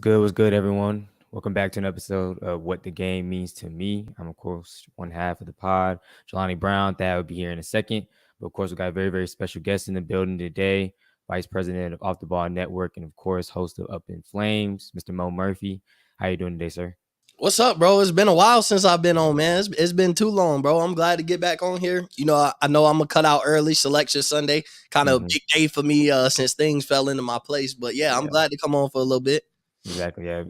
good? What's good, everyone? Welcome back to an episode of What the Game Means to Me. I'm, of course, one half of the pod, Jelani Brown. That will be here in a second. But, of course, we got a very, very special guest in the building today, Vice President of Off the Ball Network and, of course, host of UpNFlamez, Mr. Mo Murphy. How you doing today, sir? What's up, bro? It's been a while since I've been on, man. It's been too long, bro. I'm glad to get back on here. You know, I know I'm going to cut out early. Selection Sunday, kind of a big day for me since things fell into my place. But, yeah, I'm glad to come on for a little bit. Exactly, yeah.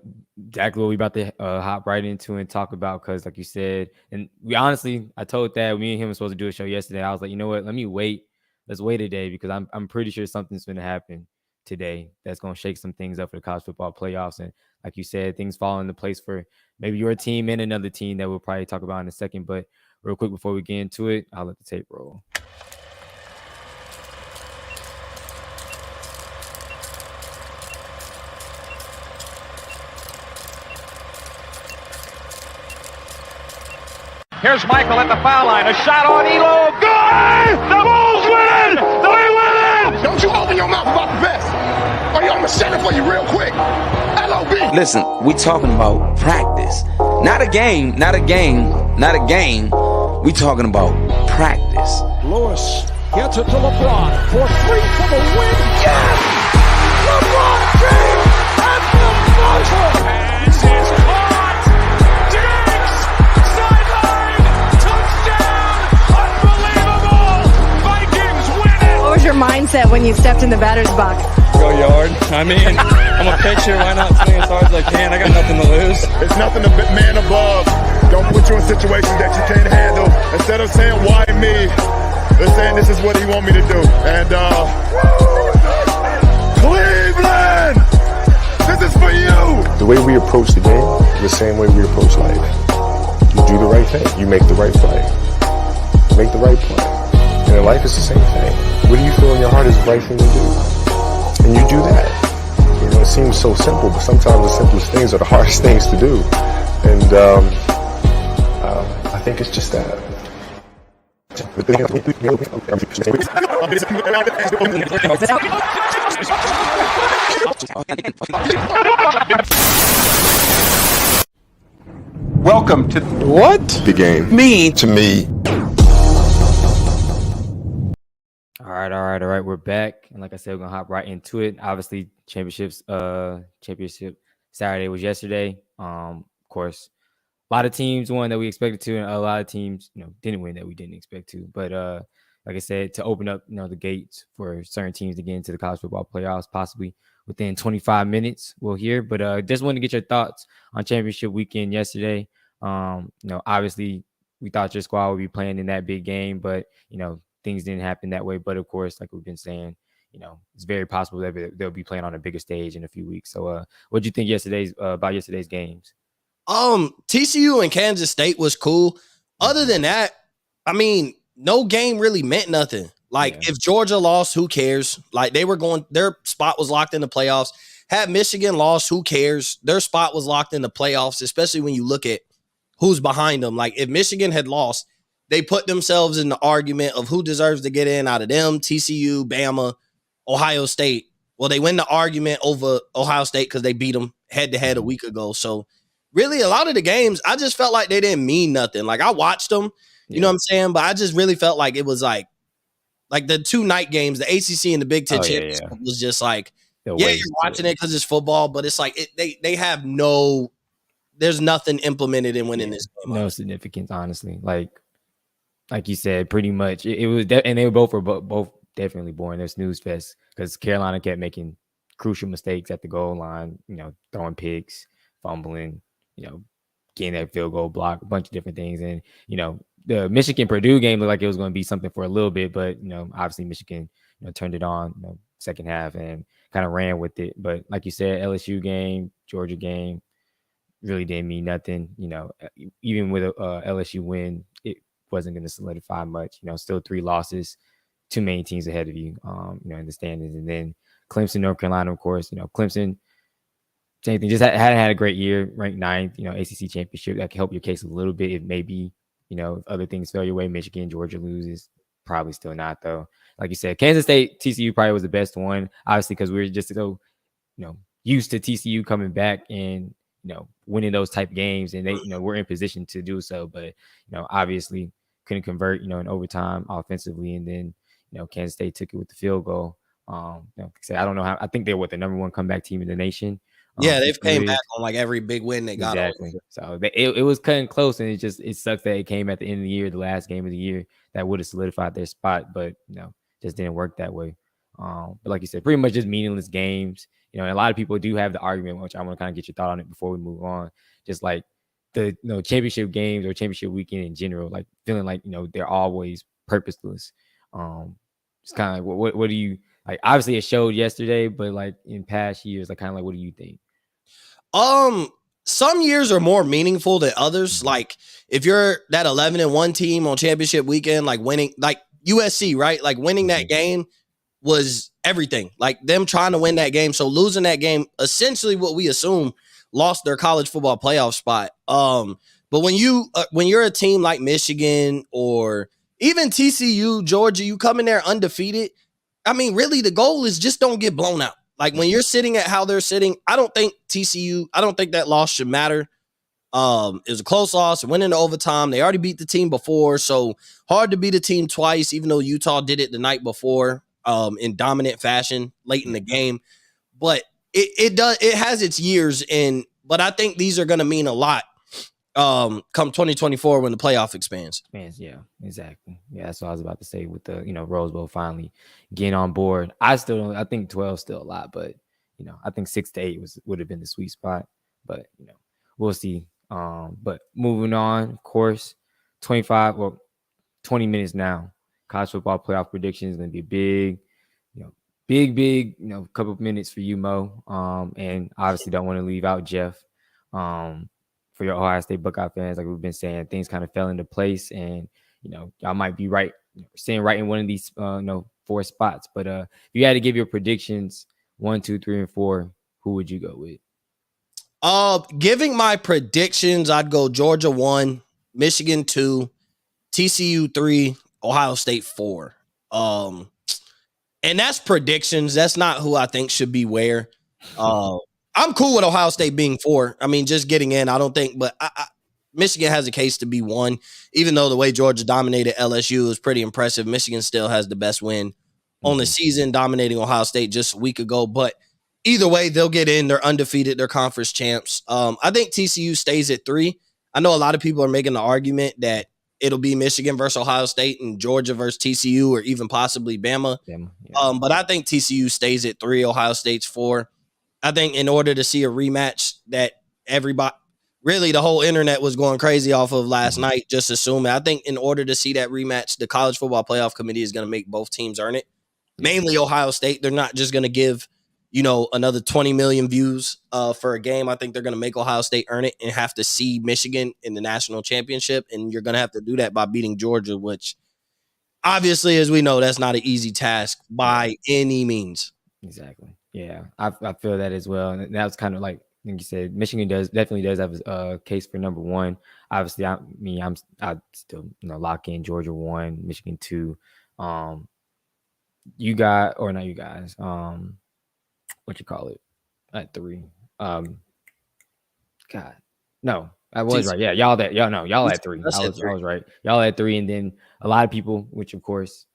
Exactly what we about to hop right into and talk about because, like you said, and we honestly, I told that me and him were supposed to do a show yesterday. I was like, you know what? Let me wait. Let's wait a day because I'm pretty sure something's going to happen today that's going to shake some things up for the college football playoffs. And like you said, things fall into place for maybe your team and another team that we'll probably talk about in a second. But real quick before we get into it, I'll let the tape roll. Here's Michael at the foul line. A shot on Elo. Good! The Bulls win! They win! Don't you open your mouth about the best. Or I'm going to set it for you real quick. LOB. Listen, we talking about practice. Not a game. We talking about practice. Lewis gets it to LeBron for three for the win. Yes! LeBron James at the buzzer! Pass is caught! Diggs! Sideline! Touchdown! Unbelievable! Vikings win it! What was your mindset when you stepped in the batter's box? Go yard. I mean, I'm a pitcher. Why not swing as hard as I can? I got nothing to lose. It's nothing to man above. Don't put you in situations that you can't handle. Instead of saying, why me? They're saying this is what he want me to do. And, Cleveland! This is for you! The way we approach the game is the same way we approach life. You do the right thing. You make the right play. You make the right play. And in life, it's the same thing. What do you feel in your heart is the right thing to do? And you do that. You know, it seems so simple, but sometimes the simplest things are the hardest things to do. And I think it's just that. Welcome to What? The game. To me. All right. We're back. And like I said, we're going to hop right into it. Obviously, championship Saturday was yesterday. Of course, a lot of teams won that we expected to, and a lot of teams, didn't win that we didn't expect to. But like I said, to open up, the gates for certain teams to get into the college football playoffs, possibly within 25 minutes, we'll hear. But just wanted to get your thoughts on championship weekend yesterday. Obviously, we thought your squad would be playing in that big game, but, things didn't happen that way. But, of course, like we've been saying, it's very possible that they'll be playing on a bigger stage in a few weeks. So what did you think about yesterday's games? TCU and Kansas State was cool. Other than that, I mean, no game really meant nothing. If Georgia lost, who cares? Their spot was locked in the playoffs. Had Michigan lost, who cares? Their spot was locked in the playoffs, especially when you look at who's behind them. If Michigan had lost, they put themselves in the argument of who deserves to get in out of them, TCU, Bama, Ohio State. Well, they win the argument over Ohio State because they beat them head-to-head a week ago. So, really, a lot of the games, I just felt like they didn't mean nothing. I watched them, you know what I'm saying? But I just really felt like it was like the two night games, the ACC and the Big Ten championship was just you're watching it because it's football, but it's they have there's nothing implemented in winning this game. No significance, honestly. Like you said, pretty much it was, and they were both definitely boring. There's snooze fest because Carolina kept making crucial mistakes at the goal line, throwing picks, fumbling, getting that field goal block, a bunch of different things. And, the Michigan-Purdue game looked like it was going to be something for a little bit, but, obviously Michigan, turned it on, second half and kind of ran with it. But like you said, LSU game, Georgia game really didn't mean nothing. Even with a LSU win, it wasn't going to solidify much. Still 3 losses, too many teams ahead of you, in the standings. And then Clemson, North Carolina, of course, Clemson, same thing, just hadn't had a great year, ranked 9th, ACC championship. That can help your case a little bit. It may be, if other things fell your way, Michigan, Georgia loses, probably still not, though. Like you said, Kansas State, TCU probably was the best one, obviously, because we were just so, used to TCU coming back and winning those type games, and they were in position to do so, but obviously couldn't convert in overtime offensively, and then Kansas State took it with the field goal. I don't know how. I think they're the number one comeback team in the nation. Yeah, they've came back on like every big win they got. Exactly. So it was cutting close, and it sucks that it came at the end of the year, the last game of the year, that would have solidified their spot, but just didn't work that way. But like you said, pretty much just meaningless games. And a lot of people do have the argument, which I want to kind of get your thought on it before we move on. Just like the championship games or championship weekend in general, like feeling like they're always purposeless. It's kind of like what do you like? Obviously, it showed yesterday, but like in past years, like kind of like what do you think? Some years are more meaningful than others. Like if you're that 11-1 team on championship weekend, like winning, like USC, right? Like winning that game was everything. Like them trying to win that game. So losing that game, essentially what we assume lost their college football playoff spot. But when you're a team like Michigan or even TCU, Georgia, you come in there undefeated. I mean, really the goal is just don't get blown out. Like when you're sitting at how they're sitting, I don't think that loss should matter. It was a close loss. It went into overtime. They already beat the team before, so hard to beat a team twice, even though Utah did it the night before in dominant fashion late in the game. But it has its years, but I think these are going to mean a lot come 2024 when the playoff expands. Yeah, exactly. Yeah, that's what I was about to say with the Rose Bowl finally getting on board. I think 12 is still a lot, but I think 6 to 8 would have been the sweet spot. But we'll see. But moving on, of course, 20 minutes now. College football playoff prediction is going to be big, big, couple of minutes for you, Mo. And obviously don't want to leave out Jeff. For your Ohio State Buckeye fans, like we've been saying, things kind of fell into place, and y'all might be right, staying right in one of these 4 spots. But if you had to give your predictions 1, 2, 3, and 4, who would you go with? Giving my predictions, I'd go Georgia 1, Michigan 2, TCU 3, Ohio State 4. And that's predictions. That's not who I think should be where. I'm cool with Ohio State being 4. I mean, just getting in, I don't think, but Michigan has a case to be 1. Even though the way Georgia dominated LSU is pretty impressive, Michigan still has the best win on the season, dominating Ohio State just a week ago. But either way, they'll get in. They're undefeated. They're conference champs. I think TCU stays at 3. I know a lot of people are making the argument that it'll be Michigan versus Ohio State and Georgia versus TCU or even possibly Bama. But I think TCU stays at 3. Ohio State's 4. I think in order to see a rematch that everybody, really the whole internet was going crazy off of last night, just assuming. I think in order to see that rematch, the College Football Playoff Committee is going to make both teams earn it. Mainly Ohio State. They're not just going to give, another 20 million views for a game. I think they're going to make Ohio State earn it and have to see Michigan in the national championship. And you're going to have to do that by beating Georgia, which obviously, as we know, that's not an easy task by any means. Exactly. Yeah, I feel that as well. And that was kind of like you said, Michigan definitely does have a case for number 1. Obviously, I still lock in Georgia 1, Michigan 2. You got, or not you guys, what you call it at 3. God, no, I was right. Yeah, y'all at 3. I was right. Y'all at 3, and then a lot of people, which of course.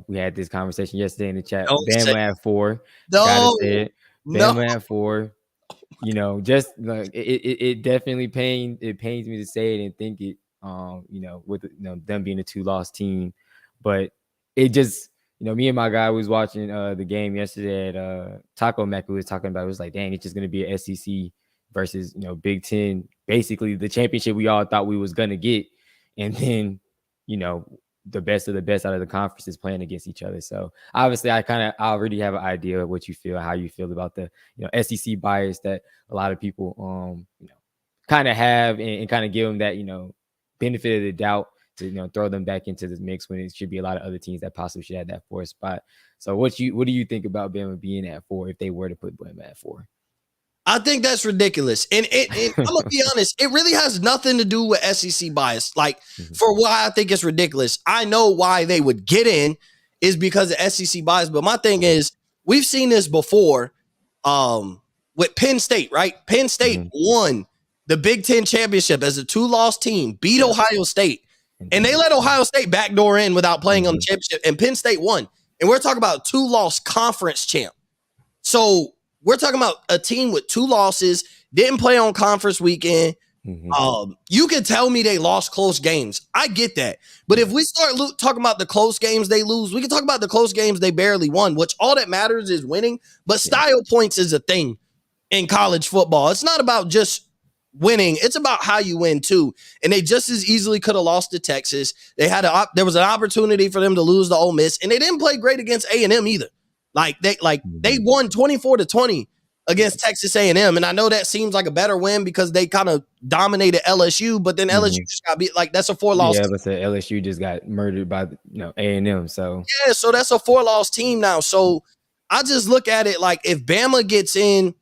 We had this conversation yesterday in the chat. Bama at 4. Bama at 4. Just like it definitely pains me to say it and think it. With them being a 2-loss team, but it just me and my guy was watching the game yesterday at Taco Mac. We was talking about it was like, dang, it's just gonna be an SEC versus Big Ten, basically the championship we all thought we was gonna get, and then the best of the best out of the conferences playing against each other. So obviously I already have an idea of what you feel, how you feel about the, SEC bias that a lot of people, kind of have and kind of give them that, benefit of the doubt to, throw them back into this mix when it should be a lot of other teams that possibly should have that 4th spot. So what do you think about Bama being at 4 if they were to put Bama at 4? I think that's ridiculous. And I'm going to be honest, it really has nothing to do with SEC bias. Like, for why I think it's ridiculous, I know why they would get in is because of SEC bias. But my thing is, we've seen this before with with Penn State, right? Penn State won the Big Ten championship as a 2-loss team, beat Ohio State, and they let Ohio State backdoor in without playing on the championship, and Penn State won. And we're talking about 2-loss conference champ. So we're talking about a team with 2 losses, didn't play on conference weekend. You can tell me they lost close games. I get that. But if we start talking about the close games they lose, we can talk about the close games they barely won, which all that matters is winning. But style points is a thing in college football. It's not about just winning. It's about how you win too. And they just as easily could have lost to Texas. There was an opportunity for them to lose to Ole Miss, and they didn't play great against A&M either. They won 24-20 against Texas A&M, and I know that seems like a better win because they kind of dominated LSU, but then LSU just got beat. Like, that's a 4-loss. Yeah, but LSU just got murdered by A&M. So yeah, so that's a 4-loss team now. So I just look at it like, if Bama gets in,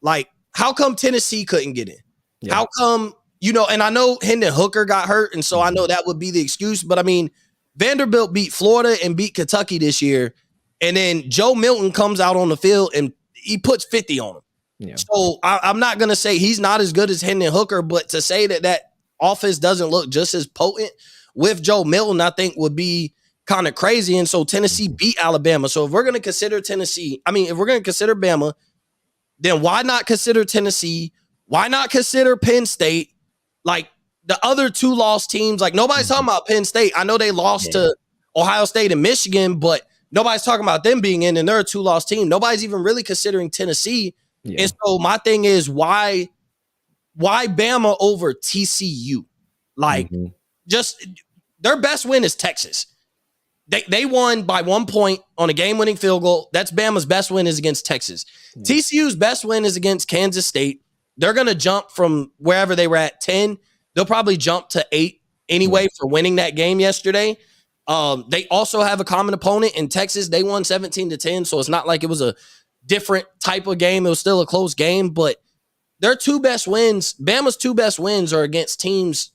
like, how come Tennessee couldn't get in? Yeah. How come, and I know Hendon Hooker got hurt, and so I know that would be the excuse, but I mean, Vanderbilt beat Florida and beat Kentucky this year, and then Joe Milton comes out on the field and he puts 50 on him. Yeah. So I'm not going to say he's not as good as Hendon Hooker, but to say that offense doesn't look just as potent with Joe Milton, I think would be kind of crazy. And so Tennessee beat Alabama. So if we're going to consider if we're going to consider Bama, then why not consider Tennessee? Why not consider Penn State? Like, the other 2-loss teams, like, nobody's talking about Penn State. I know they lost to Ohio State and Michigan, but nobody's talking about them being in, and they're a 2-loss team. Nobody's even really considering Tennessee. Yeah. And so my thing is, why Bama over TCU? Like, just their best win is Texas. They won by 1 point on a game-winning field goal. That's Bama's best win is against Texas. TCU's best win is against Kansas State. They're going to jump from wherever they were at 10. They'll probably jump to 8 anyway for winning that game yesterday. They also have a common opponent in Texas. They won 17-10, so it's not like it was a different type of game. It was still a close game, but their 2 best wins, Bama's 2 best wins, are against teams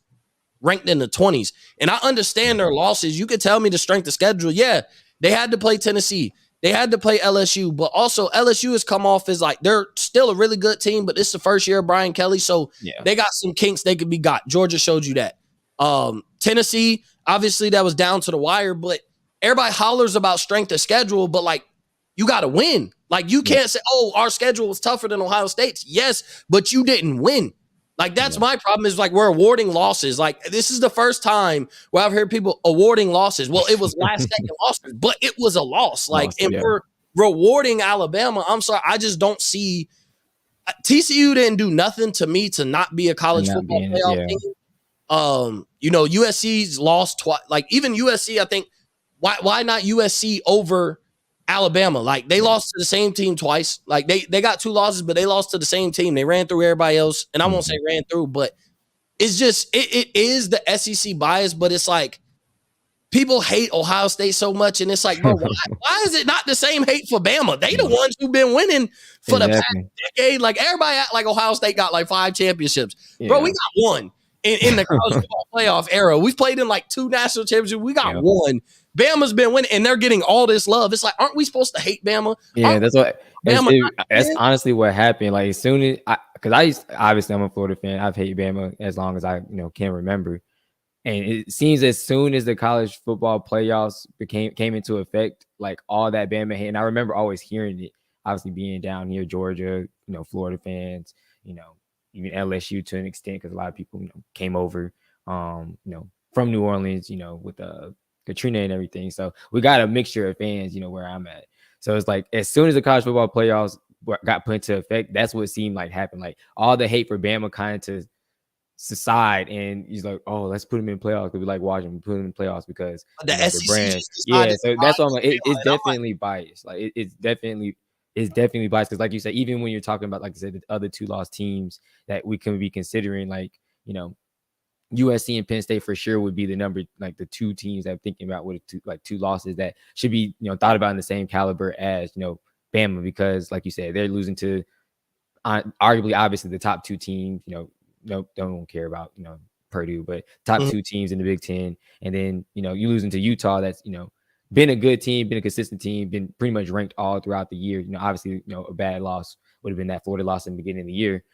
ranked in the 20s. And I understand their losses. You could tell me the strength of schedule. Yeah, they had to play Tennessee. They had to play LSU, but also LSU has come off as, like, they're still a really good team, but it's the first year of Brian Kelly, so they got some kinks they could be got. Georgia showed you that. Tennessee, obviously that was down to the wire, but everybody hollers about strength of schedule, but, like, you got to win. Like, you can't say, oh, our schedule was tougher than Ohio State's. Yes, but you didn't win. Like, that's my problem is, like, we're awarding losses. Like, this is the first time where I've heard people awarding losses. Well, it was last second losses, but it was a loss. Like, we're rewarding Alabama. I'm sorry. I just don't see TCU didn't do nothing to me to not be a college football playoff team. USC's lost twice. Like, even USC, I think, why not USC over Alabama? Like, they lost to the same team twice. Like, they got 2 losses, but they lost to the same team. They ran through everybody else. And I won't say ran through, but it's just, it is the SEC bias, but it's like, people hate Ohio State so much. And it's like, bro, why is it not the same hate for Bama? They the ones who've been winning for the past decade. Like, everybody act like Ohio State got like 5 championships. Yeah. Bro, we got 1 in the college football playoff era. We've played in like 2 national championships. We got 1. Bama's been winning, and they're getting all this love. It's like, aren't we supposed to hate Bama? Yeah, that's honestly what happened. Like, as soon as obviously I'm a Florida fan. I've hated Bama as long as I can remember. And it seems as soon as the college football playoffs came into effect, like, all that Bama hate. And I remember always hearing it, obviously being down here, Georgia, Florida fans, even LSU to an extent, because a lot of people came over, from New Orleans, with Katrina and everything. So we got a mixture of fans, where I'm at. So it's like, as soon as the college football playoffs got put into effect, that's what seemed like happened. Like, all the hate for Bama kind of to subside, and he's like, oh, let's put him in playoffs. We like watching him put him in playoffs because the SEC brand. Yeah, so that's why I'm like, it's definitely biased. Like, it's definitely biased, because, like you said, even when you're talking about, like I said, the other 2-loss teams that we can be considering, like, USC and Penn State for sure would be the number, like, the 2 teams that I'm thinking about with 2 losses that should be thought about in the same caliber as Bama, because, like you said, they're losing to arguably, obviously, the top 2 teams. Don't care about Purdue, but top 2 teams in the Big Ten, and then you losing to Utah, that's been a good team, been a consistent team, been pretty much ranked all throughout the year. Obviously, a bad loss would have been that Florida loss in the beginning of the year.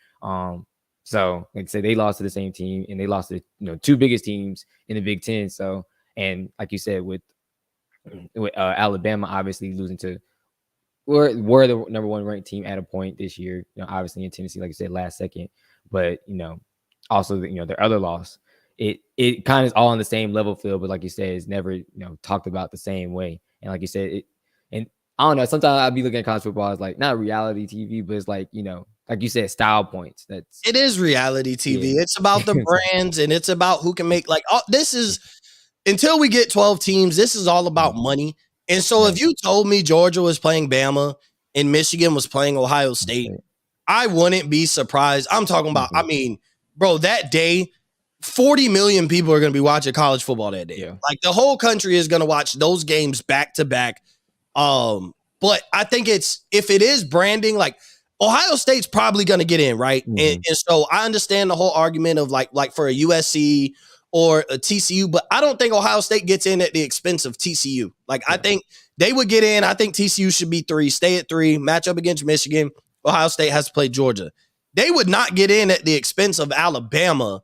So like I said, they lost to the same team, and they lost to two biggest teams in the Big Ten. So, and like you said, with Alabama obviously losing to were the number one ranked team at a point this year. Obviously in Tennessee, like I said, last second, but also their other loss. It kind of is all on the same level field, but like you said, it's never talked about the same way. And like you said, and I don't know. Sometimes I'll be looking at college football as like not reality TV, but it's like like you said, style points. It is reality TV. Yeah. It's about the brands, and it's about who can make this is until we get 12 teams. This is all about money. And so if you told me Georgia was playing Bama and Michigan was playing Ohio State, I wouldn't be surprised. I'm talking about, I mean, bro, that day, 40 million people are going to be watching college football that day. Yeah. Like the whole country is going to watch those games back to back. But I think if it is branding, like Ohio State's probably going to get in, right? And so I understand the whole argument of like for a USC or a TCU, but I don't think Ohio State gets in at the expense of TCU. Like I think they would get in. I think TCU should be 3, stay at 3, match up against Michigan. Ohio State has to play Georgia. They would not get in at the expense of Alabama.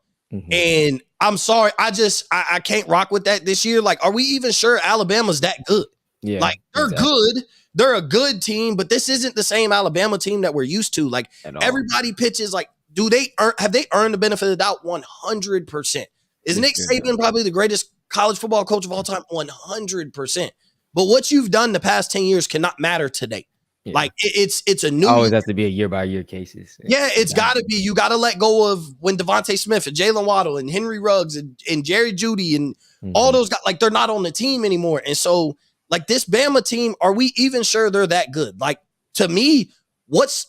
And I'm sorry, I can't rock with that this year. Like, are we even sure Alabama's that good? Yeah, like they're good. They're a good team, but this isn't the same Alabama team that we're used to. Like everybody pitches like, have they earned the benefit of the doubt? 100%. Is Nick Saban probably the greatest college football coach of all time? 100%. But what you've done the past 10 years cannot matter today. Yeah. Like it's a new. Always has to be a year by year cases. Yeah, it's got to be. You got to let go of when Devontae Smith and Jalen Waddle and Henry Ruggs and Jerry Jeudy and all those guys, like they're not on the team anymore. And so like this Bama team, are we even sure they're that good? Like to me, what's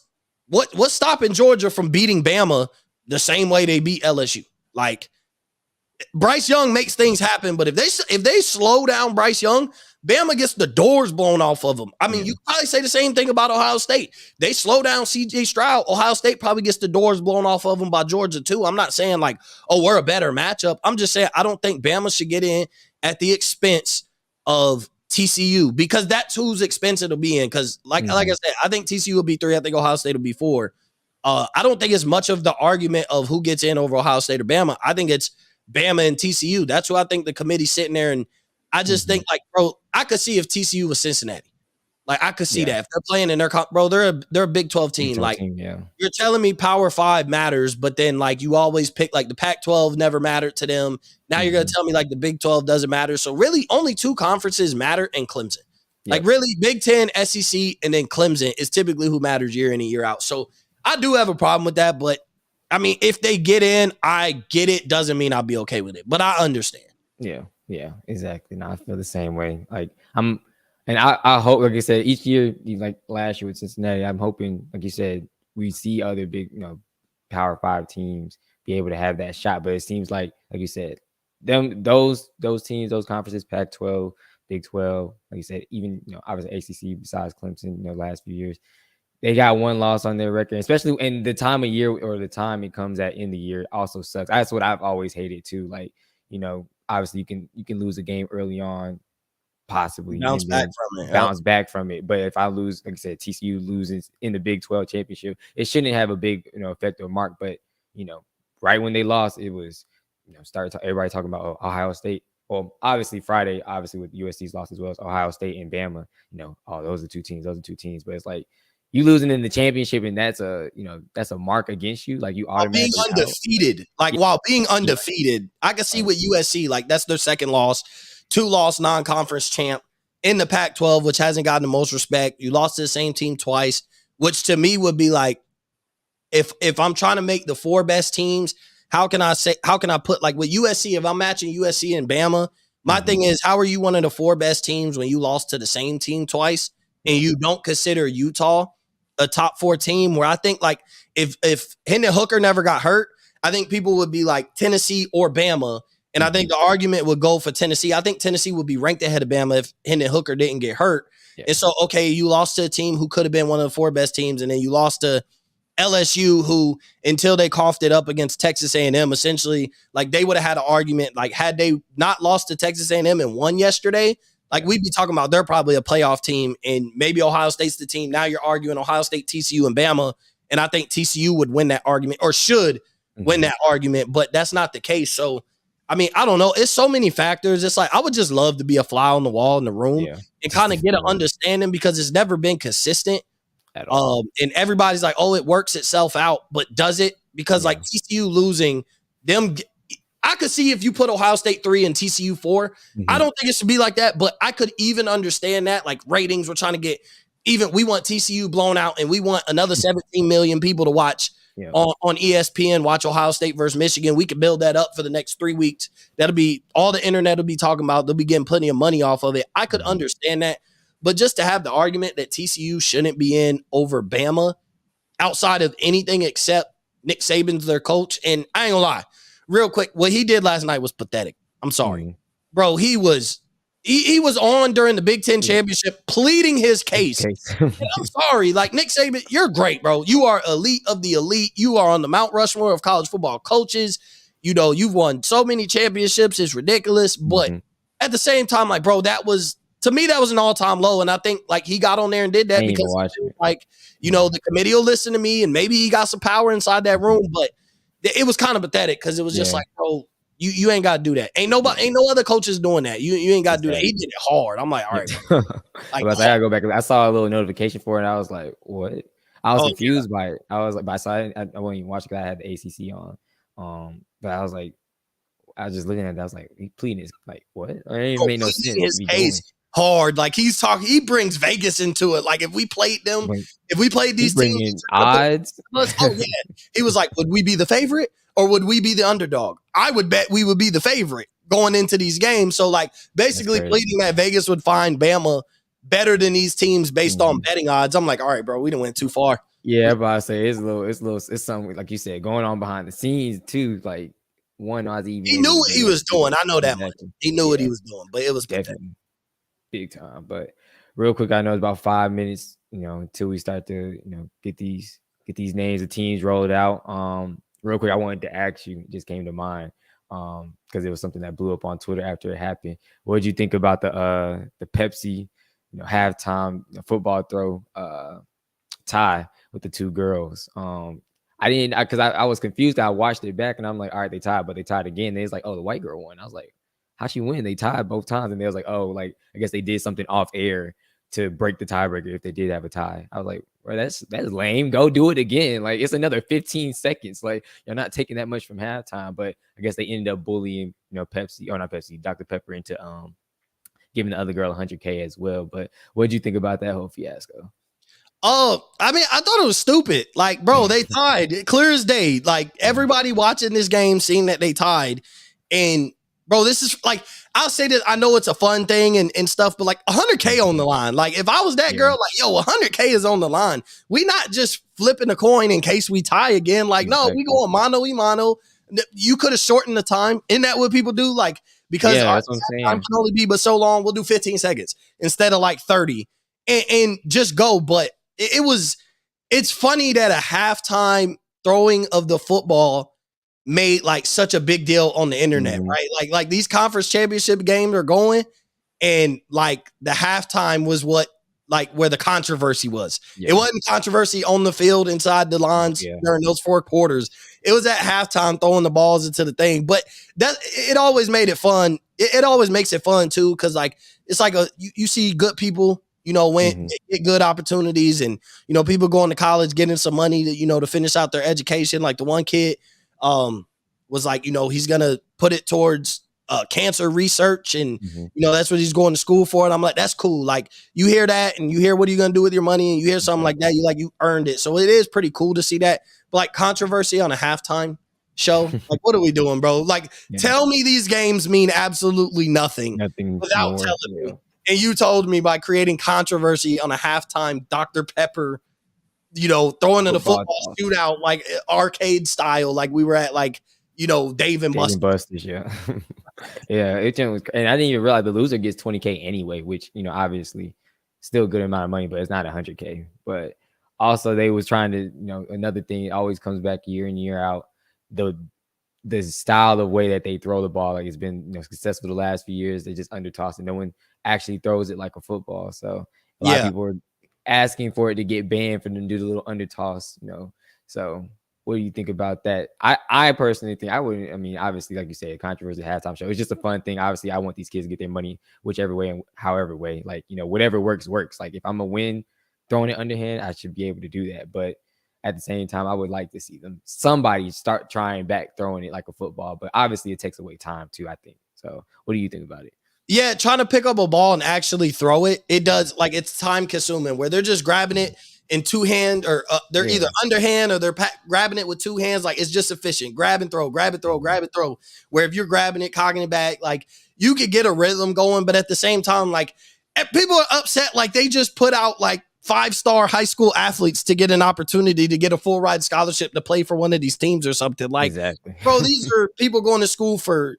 stopping Georgia from beating Bama the same way they beat LSU? Like Bryce Young makes things happen, but if they slow down Bryce Young, Bama gets the doors blown off of them. I mean, you probably say the same thing about Ohio State. They slow down C.J. Stroud. Ohio State probably gets the doors blown off of them by Georgia too. I'm not saying like, oh, we're a better matchup. I'm just saying I don't think Bama should get in at the expense of TCU because that's whose expense it'll be in. Because like I said, I think TCU will be 3. I think Ohio State will be 4. I don't think it's much of the argument of who gets in over Ohio State or Bama. I think it's Bama and TCU. That's who I think the committee's sitting there. And I just think like, bro, I could see if TCU was Cincinnati. Like I could see that if they're playing in their bro, they're a Big 12 team. Like you're telling me Power 5 matters, but then like you always pick like the Pac-12 never mattered to them. Now you're gonna tell me like the Big 12 doesn't matter. So really, only 2 conferences matter in Clemson. Like really, Big 10, SEC, and then Clemson is typically who matters year in and year out. So I do have a problem with that, but I mean, if they get in, I get it. Doesn't mean I'll be okay with it, but I understand. Yeah, exactly. No, I feel the same way. Like I hope, like I said, each year, like last year with Cincinnati, I'm hoping, like you said, we see other big, Power 5 teams be able to have that shot. But it seems like you said, those teams, those conferences, Pac-12, Big 12, like you said, even obviously ACC besides Clemson, last few years, they got 1 loss on their record, especially in the time of year or the time it comes at in the year also sucks. That's what I've always hated too. Like, obviously you can lose a game early on, possibly bounce back from it. But if I lose, like I said, TCU loses in the Big 12 championship, it shouldn't have a big effect or mark. But right when they lost, it was everybody talking about Ohio State. Well, obviously Friday, with USC's loss as well as Ohio State and Bama. Those are 2 teams. But it's like you losing in the championship, and that's a mark against you. Like you automatically being undefeated. While being undefeated, I can see with USC, like that's their second loss, 2-loss non-conference champ in the Pac-12, which hasn't gotten the most respect. You lost to the same team twice, which to me would be like, if I'm trying to make the 4 best teams, how can I put like with USC, if I'm matching USC and Bama, my thing is, how are you one of the 4 best teams when you lost to the same team twice and you don't consider Utah a top 4 team? Where I think like if Hendon Hooker never got hurt, I think people would be like Tennessee or Bama. And I think the argument would go for Tennessee. I think Tennessee would be ranked ahead of Bama if Hendon Hooker didn't get hurt. Yeah. And so, okay, you lost to a team who could have been one of the 4 best teams. And then you lost to LSU, who until they coughed it up against Texas A&M, essentially like they would have had an argument. Like had they not lost to Texas A&M and won yesterday, Like we'd be talking about they're probably a playoff team and maybe Ohio State's the team. Now you're arguing Ohio State, TCU, and Bama. And I think TCU would win that argument or should win that argument, but that's not the case. So, I mean, I don't know. It's so many factors. It's like I would just love to be a fly on the wall in the room and kind of get an understanding because it's never been consistent at all. And everybody's like, oh, it works itself out, but does it? Because like TCU losing them, I could see if you put Ohio State 3 and TCU 4. I don't think it should be like that, but I could even understand that. Like ratings, we're trying to get even. We want TCU blown out, and we want another 17 million people to watch on ESPN. Watch Ohio State versus Michigan. We could build that up for the next 3 weeks. That'll be all the internet will be talking about. They'll be getting plenty of money off of it. I could understand that, but just to have the argument that TCU shouldn't be in over Bama, outside of anything except Nick Saban's their coach, and I ain't gonna lie. Real quick, what he did last night was pathetic. I'm sorry. Bro, he was on during the Big Ten championship pleading his case. I'm sorry. Like, Nick Saban, you're great, bro. You are elite of the elite. You are on the Mount Rushmore of college football coaches. You know, you've won so many championships. It's ridiculous. But at the same time, like, bro, to me, that was an all-time low. And I think, like, he got on there and did that because, like, you know, the committee will listen to me and maybe he got some power inside that room. But it was kind of pathetic because it was just like, bro, you ain't got to do that. Ain't no other coaches doing that. You ain't got to do that. He did it hard. I'm like, all right, bro. Like, I gotta go back. I saw a little notification for it. And I was like, what? I was confused by it. I was like, I wasn't even watching because I had the ACC on. But I was like, I was just looking at that. I was like, he pleading his like what? It didn't make no sense. His case hard. Like he's talking. He brings Vegas into it. Like if we played them, if we played these teams, odds. He was like, would we be the favorite or would we be the underdog? I would bet we would be the favorite going into these games. So like basically pleading that Vegas would find Bama better than these teams based on betting odds. I'm like, all right, bro, we done went too far. Yeah, but I say it's something like you said going on behind the scenes too. Like one odds even. He knew what he was doing. I know that much. He knew what he was doing, but it was definitely big time. But real quick, I know it's about 5 minutes, until we start to, get these names of teams rolled out. Real quick, I wanted to ask you, it just came to mind, because it was something that blew up on Twitter after it happened. What did you think about the Pepsi, halftime football throw tie with the two girls? I didn't, because I was confused. I watched it back and I'm like, all right, they tied, but they tied again. They was like, oh, the white girl won. I was like, how'd she win? They tied both times. And they was like, oh, like, I guess they did something off air to break the tiebreaker if they did have a tie. I was like, bro, that's lame. Go do it again. Like, it's another 15 seconds. Like, you're not taking that much from halftime. But I guess they ended up bullying, Pepsi, or not Pepsi, Dr. Pepper into giving the other girl $100K as well. But what did you think about that whole fiasco? Oh, I mean, I thought it was stupid. Like, bro, they tied clear as day. Like, everybody watching this game seeing that they tied. And, bro, this is like, I'll say that I know it's a fun thing and stuff, but like $100K on the line. Like, if I was that girl, like, yo, $100K is on the line. We not just flipping a coin in case we tie again. Like, no, we going mano-y-mano. You could have shortened the time. Isn't that what people do? Like, because our time can only be but so long, we'll do 15 seconds instead of like 30 and just go. But it's funny that a halftime throwing of the football made like such a big deal on the internet, right? Like these conference championship games are going, and like the halftime was where the controversy was. It wasn't controversy on the field inside the lines during those 4 quarters. It was at halftime throwing the balls into the thing. But that it always made it fun. It always makes it fun too, because like it's like you see good people, get good opportunities, and people going to college getting some money to finish out their education. Like the one kid was like, he's gonna put it towards cancer research, and that's what he's going to school for. And I'm like, that's cool. Like you hear that, and you hear what are you gonna do with your money, and you hear something like that, you earned it. So it is pretty cool to see that. But like controversy on a halftime show, like what are we doing, bro? Like tell me these games mean absolutely nothing without telling me. And you told me by creating controversy on a halftime Dr. Pepper, throwing in a football shootout, like arcade style, like we were at like, Dave and Buster's. Yeah. Yeah. And I didn't even realize the loser gets $20K anyway, which, obviously still a good amount of money, but it's not $100K. But also they was trying to, another thing, it always comes back year in, year out. The the style of way that they throw the ball, like it's been successful the last few years. They just undertoss it. No one actually throws it like a football. So a lot of people are asking for it to get banned for them to do the little undertoss, So what do you think about that? I personally think I wouldn't. I mean, obviously, like you say, a controversy halftime show. It's just a fun thing. Obviously, I want these kids to get their money whichever way and however way. Like, whatever works. Like if I'm a win throwing it underhand, I should be able to do that. But at the same time, I would like to see somebody start trying back throwing it like a football. But obviously, it takes away time too, I think. So what do you think about it? Yeah, trying to pick up a ball and actually throw it, it does, like, it's time consuming where they're just grabbing it in two hand, or they're either underhand or they're grabbing it with two hands. Like, it's just efficient. Grab and throw, grab and throw, grab and throw. Where if you're grabbing it, cocking it back, like, you could get a rhythm going, but at the same time, like, people are upset. Like, they just put out like 5-star high school athletes to get an opportunity to get a full ride scholarship to play for one of these teams or something. Like, exactly. Bro, these are people going to school for,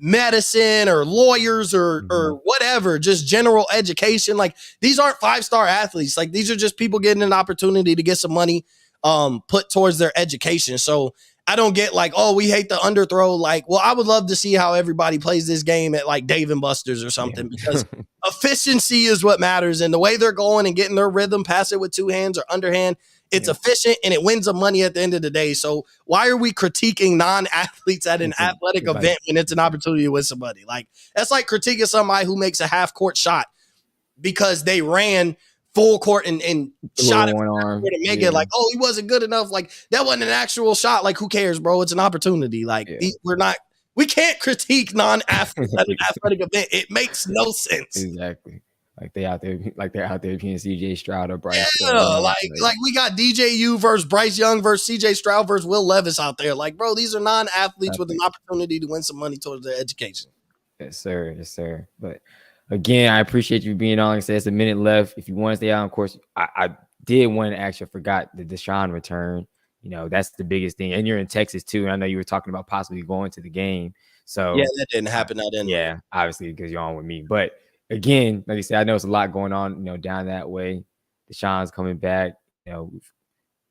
medicine or lawyers or whatever, just general education. Like, these aren't 5-star athletes. Like, these are just people getting an opportunity to get some money put towards their education. So I don't get like, oh, we hate the underthrow. Like, well, I would love to see how everybody plays this game at like Dave and Buster's or something, because efficiency is what matters. And the way they're going and getting their rhythm, pass it with two hands or underhand, it's efficient and it wins them money at the end of the day. So why are we critiquing non-athletes at an athletic event when it's an opportunity to win somebody? Like, that's like critiquing somebody who makes a half-court shot because they ran full court and shot it to make it like, oh, he wasn't good enough. Like, that wasn't an actual shot. Like, who cares, bro? It's an opportunity. Like, we can't critique non-athletes at an athletic event. It makes no sense. Exactly. Like they're out there being CJ Stroud or Bryce. Yeah, like we got DJU versus Bryce Young versus CJ Stroud versus Will Levis out there. Like, bro, these are non-athletes with an opportunity to win some money towards their education. Yes, sir. Yes, sir. But again, I appreciate you being on. Like I said, it's a minute left. If you want to stay on, of course, I did want to actually forgot the Deshaun return. That's the biggest thing. And you're in Texas too. And I know you were talking about possibly going to the game. So yeah, that didn't happen. Yeah, obviously because you're on with me. But again, like I said, I know it's a lot going on, down that way. Deshaun's coming back.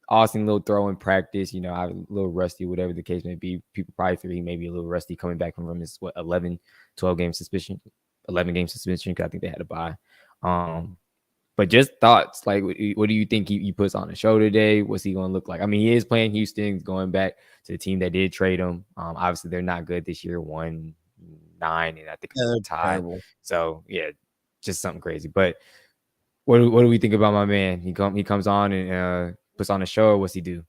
Austin, little throw in practice. I'm a little rusty, whatever the case may be. People probably feel he may be a little rusty coming back from his 11 game suspension. 11 game suspension because I think they had a bye. But just thoughts, like, what do you think he puts on the show today? What's he going to look like? I mean, he is playing Houston, going back to the team that did trade him. Obviously, they're not good this year. 1-9, and I think they're tied. So yeah, just something crazy. But what do we think about my man? He comes on and puts on a show. Or what's he do?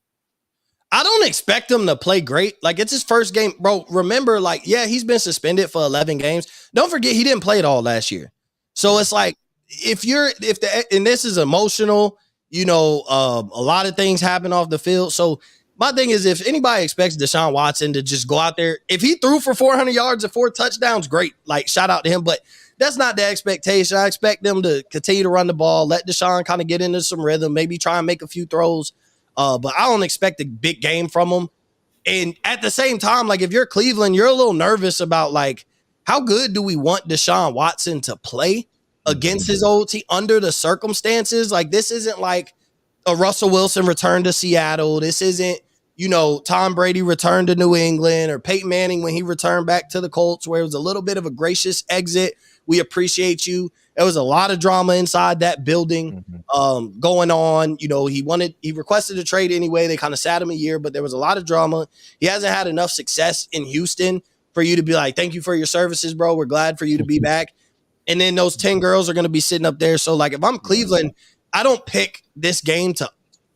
I don't expect him to play great. Like, it's his first game, bro. Remember, like, yeah, he's been suspended for 11 games. Don't forget, he didn't play it all last year. So it's like, and this is emotional, a lot of things happen off the field. So my thing is, if anybody expects Deshaun Watson to just go out there, if he threw for 400 yards and 4 touchdowns, great. Like, shout out to him. But that's not the expectation. I expect them to continue to run the ball, let Deshaun kind of get into some rhythm, maybe try and make a few throws. But I don't expect a big game from him. And at the same time, like, if you're Cleveland, you're a little nervous about, like, how good do we want Deshaun Watson to play against his old team under the circumstances? Like, this isn't like a Russell Wilson return to Seattle. This isn't, Tom Brady returned to New England, or Peyton Manning when he returned back to the Colts, where it was a little bit of a gracious exit. We appreciate you. There was a lot of drama inside that building going on. He requested a trade anyway. They kind of sat him a year, but there was a lot of drama. He hasn't had enough success in Houston for you to be like, thank you for your services, bro. We're glad for you to be back. And then those 10 girls are going to be sitting up there. So, like, if I'm Cleveland, I don't pick this game to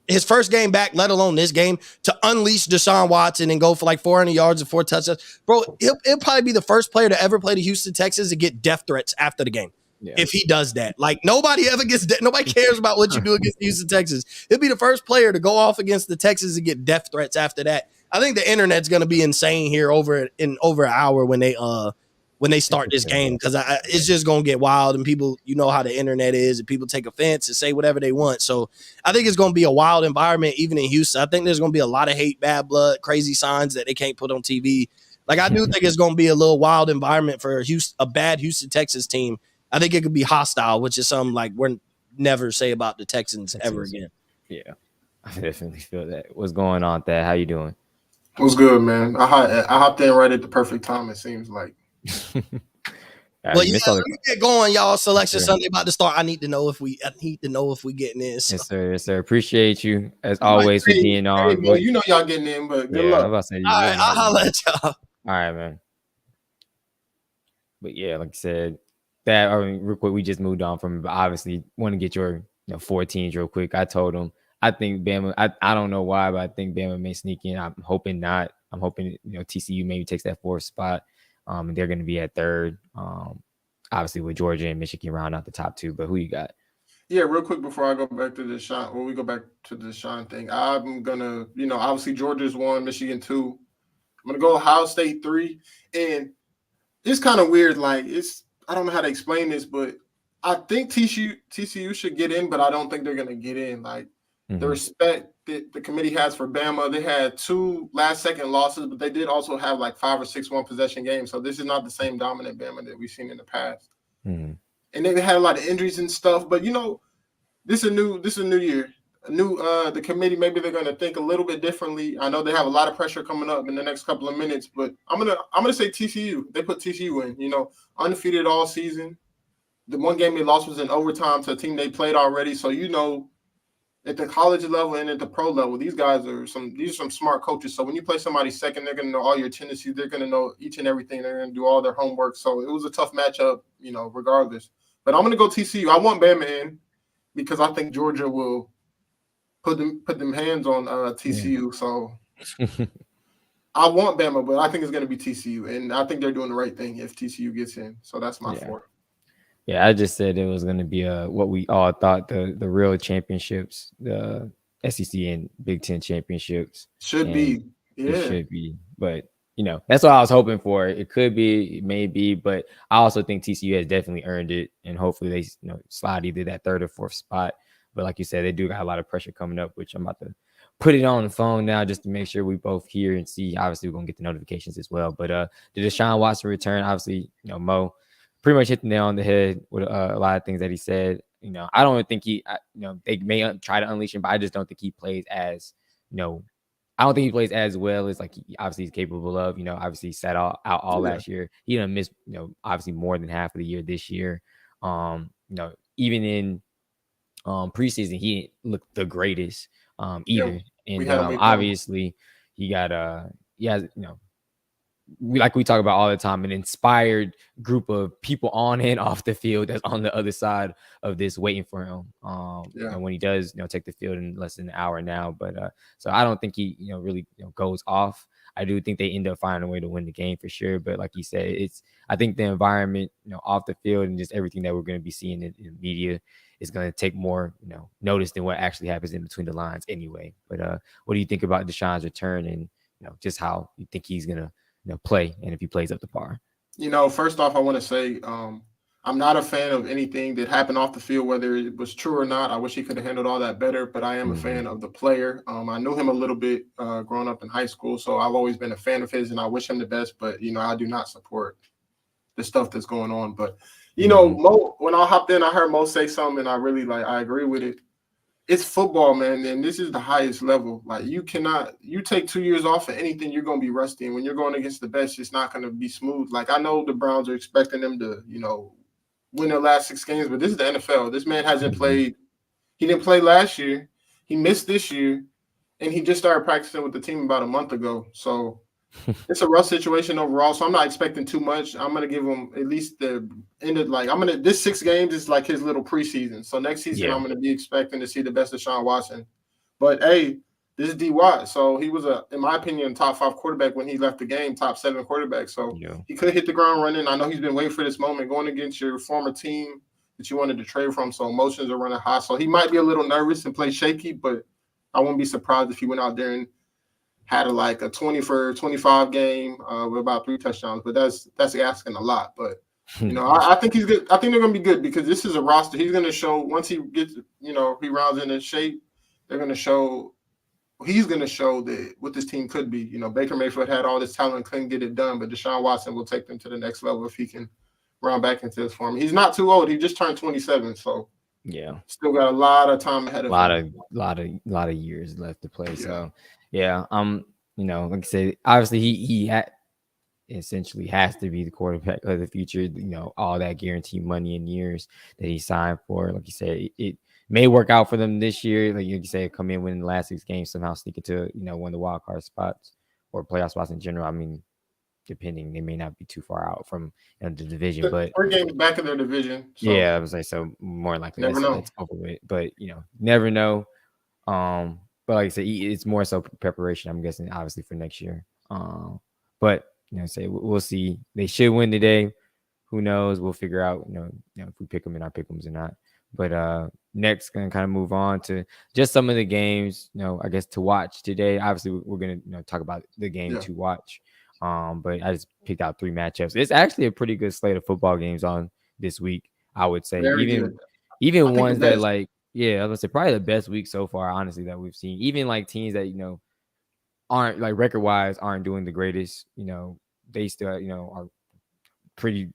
his first game back, let alone this game, to unleash Deshaun Watson and go for like 400 yards and 4 touchdowns. Bro, he'll probably be the first player to ever play the Houston Texans to get death threats after the game. Yeah. If he does that. Like, nobody ever gets nobody cares about what you do against the Houston Texans. He'll be the first player to go off against the Texans and get death threats after that. I think the internet's going to be insane here over an hour when they start this game, because it's just going to get wild, and people, how the internet is, and people take offense and say whatever they want. So I think it's going to be a wild environment, even in Houston. I think there's going to be a lot of hate, bad blood, crazy signs that they can't put on TV. Like, I do think it's going to be a little wild environment for a bad Houston Texans team. I think it could be hostile, which is something like we're never say about the Texans ever again. Yeah, I definitely feel that. What's going on, Thad? How you doing? What's good, man? I hopped in right at the perfect time, it seems like. Well, yeah, let me get going, y'all. Selection Sunday about to start. I need to know if we getting in. So. Yes, sir. Yes, sir. Appreciate you as always for being on. Hey, man, you know y'all getting in, but good luck. I'm about to say, all right, I'll holler at y'all. All right, man. But yeah, like I said, that real quick, we just moved on from it, but obviously want to get your 4 teams real quick. I told them I think Bama. I don't know why, but I think Bama may sneak in. I'm hoping not. I'm hoping TCU maybe takes that 4th spot. And they're going to be at 3rd. Obviously with Georgia and Michigan round out the top 2. But who you got? Yeah, real quick before I go back to the Deshaun, we go back to the Deshaun thing. I'm gonna, obviously Georgia's 1, Michigan 2. I'm gonna go Ohio State 3, and it's kind of weird. Like I don't know how to explain this, but I think TCU should get in, but I don't think they're gonna get in. Like the respect that the committee has for Bama, they had 2 last-second losses, but they did also have like 5 or 6 one-possession games. So this is not the same dominant Bama that we've seen in the past. And they had a lot of injuries and stuff, but this is a new year. The committee, maybe they're gonna think a little bit differently. I know they have a lot of pressure coming up in the next couple of minutes, but I'm gonna say TCU. They put TCU in, undefeated all season. The one game they lost was in overtime to a team they played already. So at the college level and at the pro level, these are some smart coaches. So when you play somebody second, they're gonna know all your tendencies. They're gonna know each and everything. They're gonna do all their homework. So it was a tough matchup, regardless. But I'm gonna go TCU. I want Bama in because I think Georgia will put them hands on TCU. So I want Bama, but I think it's gonna be TCU, and I think they're doing the right thing if TCU gets in. So that's my 4. Yeah, I just said it was going to be what we all thought the real championships, the SEC and Big Ten championships should be. Yeah, it should be. But that's what I was hoping for. It could be, it may be, but I also think TCU has definitely earned it, and hopefully they slide either that 3rd or 4th spot. But like you said, they do got a lot of pressure coming up, which I'm about to put it on the phone now just to make sure we both hear and see. Obviously, we're gonna get the notifications as well. But the Deshaun Watson return, obviously, Mo pretty much hit the nail on the head with a lot of things that he said. I don't think they may try to unleash him, but I just don't think he plays as, I don't think he plays as well as obviously he's capable of. Obviously he sat out all last year. He done missed, obviously more than half of the year this year. Even in preseason, he didn't look the greatest either. And obviously he got he has we talk about all the time, an inspired group of people on and off the field that's on the other side of this waiting for him. And when he does, take the field in less than an hour now. But so I don't think he, really goes off. I do think they end up finding a way to win the game for sure. But like you said, I think the environment, off the field and just everything that we're going to be seeing in media is going to take more, notice than what actually happens in between the lines anyway. But what do you think about Deshaun's return and, just how you think he's going to play, and if he plays up to par? First off, I want to say I'm not a fan of anything that happened off the field, whether it was true or not. I wish he could have handled all that better, but I am a fan of the player. I knew him a little bit growing up in high school, so I've always been a fan of his, and I wish him the best, but, I do not support the stuff that's going on. But, Mo, when I hopped in, I heard Mo say something, and I agree with it. It's football, man, and this is the highest level. Like, you take 2 years off of anything, you're going to be rusty. And when you're going against the best, it's not going to be smooth. Like, I know the Browns are expecting them to, win their last 6 games, but this is the NFL. This man hasn't played. He didn't play last year. He missed this year, and he just started practicing with the team about a month ago. So it's a rough situation overall. So I'm not expecting too much. I'm going to give him at least the end of this 6 games is like his little preseason. So next season, I'm going to be expecting to see the best of Deshaun Watson. But hey, this is D. Watt. So he was in my opinion, top 5 quarterback when he left the game, top 7 quarterback. So he could hit the ground running. I know he's been waiting for this moment, going against your former team that you wanted to trade from. So emotions are running high. So he might be a little nervous and play shaky, but I wouldn't be surprised if he went out there and had a 20 for 25 game with about 3 touchdowns, but that's asking a lot. But I think he's good. I think they're gonna be good because this is a roster. He's gonna show once he gets, he rounds into shape. He's gonna show that what this team could be. Baker Mayfield had all this talent, couldn't get it done, but Deshaun Watson will take them to the next level if he can round back into his form. He's not too old. He just turned 27, so still got a lot of time ahead of him. A lot of years left to play. So. Yeah, like I said, obviously he essentially has to be the quarterback of the future. All that guaranteed money and years that he signed for. Like you said, it may work out for them this year. Like you say, come in, win the last 6 games, somehow sneak into one of the wild card spots or playoff spots in general. I mean, depending, they may not be too far out from the division, but 4 games back in their division. So yeah, I was like, so more likely that's over with. But never know. But like I said, it's more so preparation, I'm guessing, obviously for next year. But say we'll see. They should win today. Who knows? We'll figure out, if we pick them in our pick'ems or not. But next, gonna kind of move on to just some of the games, I guess to watch today. Obviously, we're gonna talk about the game to watch. But I just picked out 3 matchups. It's actually a pretty good slate of football games on this week, I would say. Even ones that like, I was gonna say probably the best week so far, honestly, that we've seen. Even like teams that aren't like record wise aren't doing the greatest. They still are pretty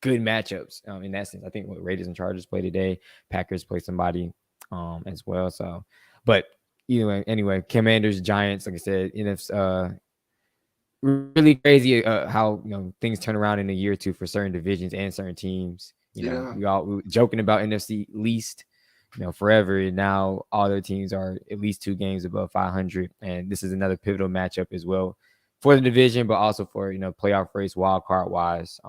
good matchups in that sense. I think what Raiders and Chargers play today, Packers play somebody as well. So, but anyway, Commanders, Giants, like I said, really crazy how things turn around in a year or two for certain divisions and certain teams. We were joking about NFC least forever, and now all their teams are at least 2 games above 500, and this is another pivotal matchup as well for the division, but also for playoff race wild card wise.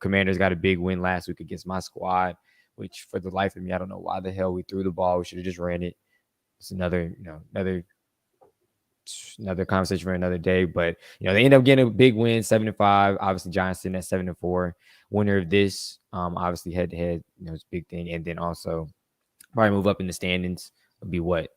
Commanders got a big win last week against my squad, which for the life of me, I don't know why the hell we threw the ball. We should have just ran it. It's another conversation for another day, but they end up getting a big win, 7-5. Obviously, Giants sitting at 7-4. Winner of this, obviously head to head, it's a big thing, and then also probably move up in the standings. It'll be what?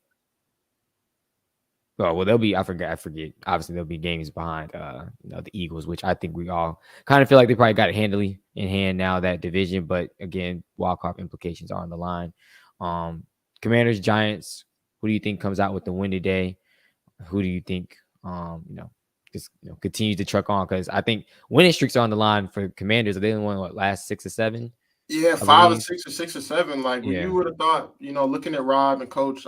Oh, well, they'll be. I forget. Obviously, there'll be games behind, the Eagles, which I think we all kind of feel like they probably got it handily in hand now, that division. But again, wild card implications are on the line. Commanders, Giants. Who do you think comes out with the win today? Who do you think, just continues to truck on? Because I think winning streaks are on the line for Commanders. Are they the one last 6 or 7? Yeah, 5 or 6 or 6 or 7. Like you would have thought, looking at Rob and Coach,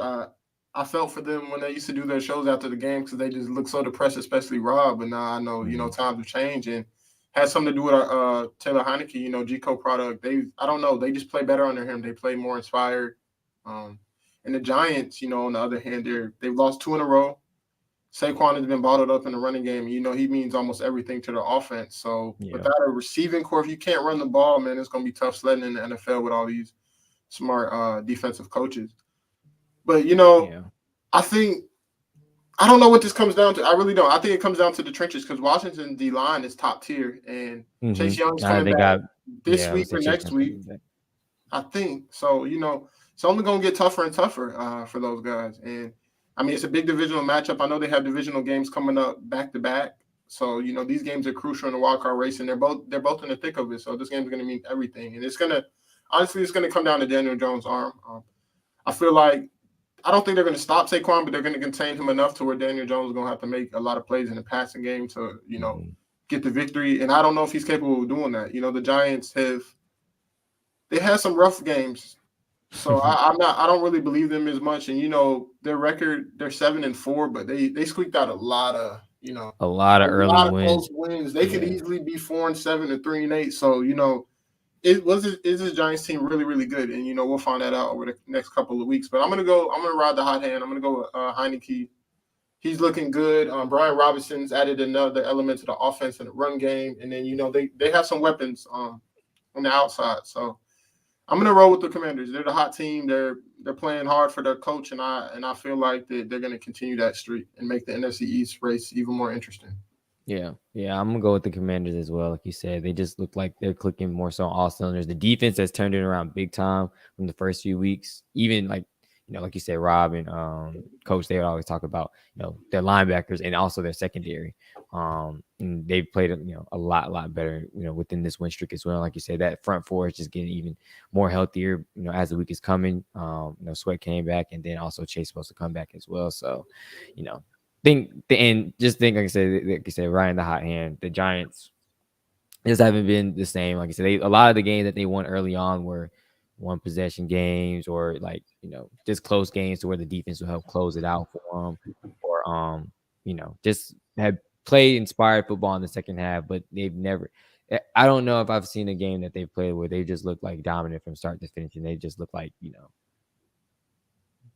I felt for them when they used to do their shows after the game because they just look so depressed, especially Rob. But now I know, times have changed and had something to do with Taylor Heineke, G-Co product. I don't know, they just play better under him. They play more inspired. And the Giants, on the other hand, they've lost 2 in a row. Saquon has been bottled up in the running game. He means almost everything to the offense. So without a receiving core, if you can't run the ball, man, it's going to be tough sledding in the NFL with all these smart defensive coaches. But, I don't know what this comes down to. I really don't. I think it comes down to the trenches because Washington D-line is top tier. And Chase Young's coming back this week or next week. I think. So, it's only going to get tougher and tougher for those guys. And, it's a big divisional matchup. I know they have divisional games coming up back-to-back. So, these games are crucial in the wild card race, and they're both in the thick of it. So, this game's going to mean everything. And it's going to come down to Daniel Jones' arm. I feel like I don't think they're going to stop Saquon, but they're going to contain him enough to where Daniel Jones is going to have to make a lot of plays in the passing game to, get the victory. And I don't know if he's capable of doing that. The Giants they had some rough games. So I don't really believe them as much. And, their record, they're 7-4, but they squeaked out a lot of early close wins. They could easily be 4-7 or 3-8. So, is this Giants team really, really good? And, we'll find that out over the next couple of weeks. But I'm going to ride the hot hand. I'm going to go with Heineke. He's looking good. Brian Robinson's added another element to the offense in the run game. And then, they have some weapons on the outside. So I'm going to roll with the Commanders. They're the hot team. They're playing hard for their coach. And I feel like they're going to continue that streak and make the NFC East race even more interesting. Yeah, I'm gonna go with the Commanders as well. Like you said, they just look like they're clicking more so on all cylinders. The defense has turned it around big time from the first few weeks. Even like you said, Rob and Coach, they would always talk about their linebackers and also their secondary. And they've played a lot better within this win streak as well. Like you said, that front four is just getting even more healthier as the week is coming. Sweat came back, and then also Chase supposed to come back as well. So think like I said, Ryan the hot hand. The Giants just haven't been the same. Like I said, a lot of the games that they won early on were one possession games, or just close games to where the defense will help close it out for them, or just have played inspired football in the second half, but they've never. I don't know if I've seen a game that they've played where they just look like dominant from start to finish, and they just look like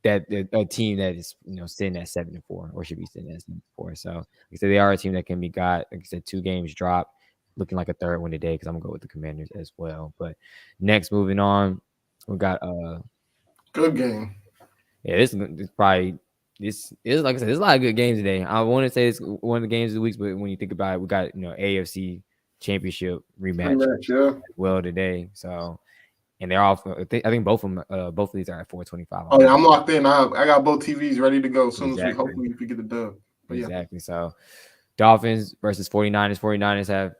that a team that is sitting at 7-4 or should be sitting at 7-4. So like I said, they are a team that can be got. Like I said, 2 games dropped, looking like a third one today because I'm gonna go with the Commanders as well. But next, moving on, we got good game. Yeah, this is probably this is like I said, there's a lot of good games today. I want to say it's one of the games of the week, but when you think about it, we got AFC Championship rematch as well today. So. And they're all. I think both of these are at 425. Oh yeah, I'm locked in. I got both TVs ready to go as soon as we hopefully we get the dub. But exactly. So, Dolphins versus 49ers. 49ers have,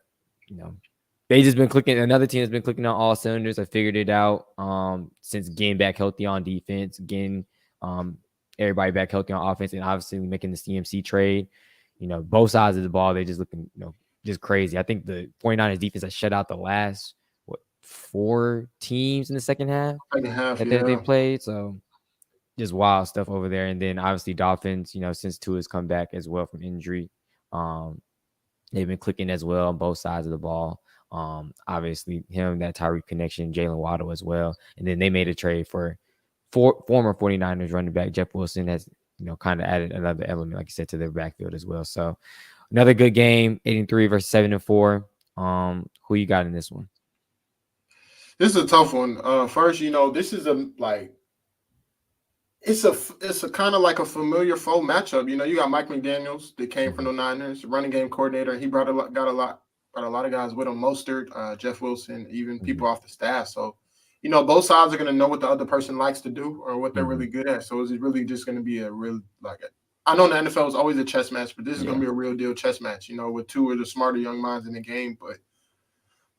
they just been clicking. Another team has been clicking on all cylinders. I figured it out. Since getting back healthy on defense, getting everybody back healthy on offense, and obviously making the CMC trade. Both sides of the ball, they just looking, just crazy. I think the 49ers defense has shut out the last 4 teams in the second half that they played. So just wild stuff over there. And then obviously Dolphins, since Tua has come back as well from injury, they've been clicking as well on both sides of the ball. Obviously him, that Tyreek connection, Jalen Waddle as well. And then they made a trade for former 49ers running back Jeff Wilson has, kind of added another element, like you said, to their backfield as well. So another good game, 8-3 versus 7-4. Who you got in this one? This is a tough one. First, this is it's a kind of like a familiar foe matchup. You got Mike McDaniels that came from the Niners, running game coordinator. He got a lot of guys with him, Mostert, Jeff Wilson, even people off the staff. So, both sides are going to know what the other person likes to do or what they're really good at. So, is it really just going to be a real I know the NFL is always a chess match, but this is going to be a real deal chess match. With 2 of the smarter young minds in the game. But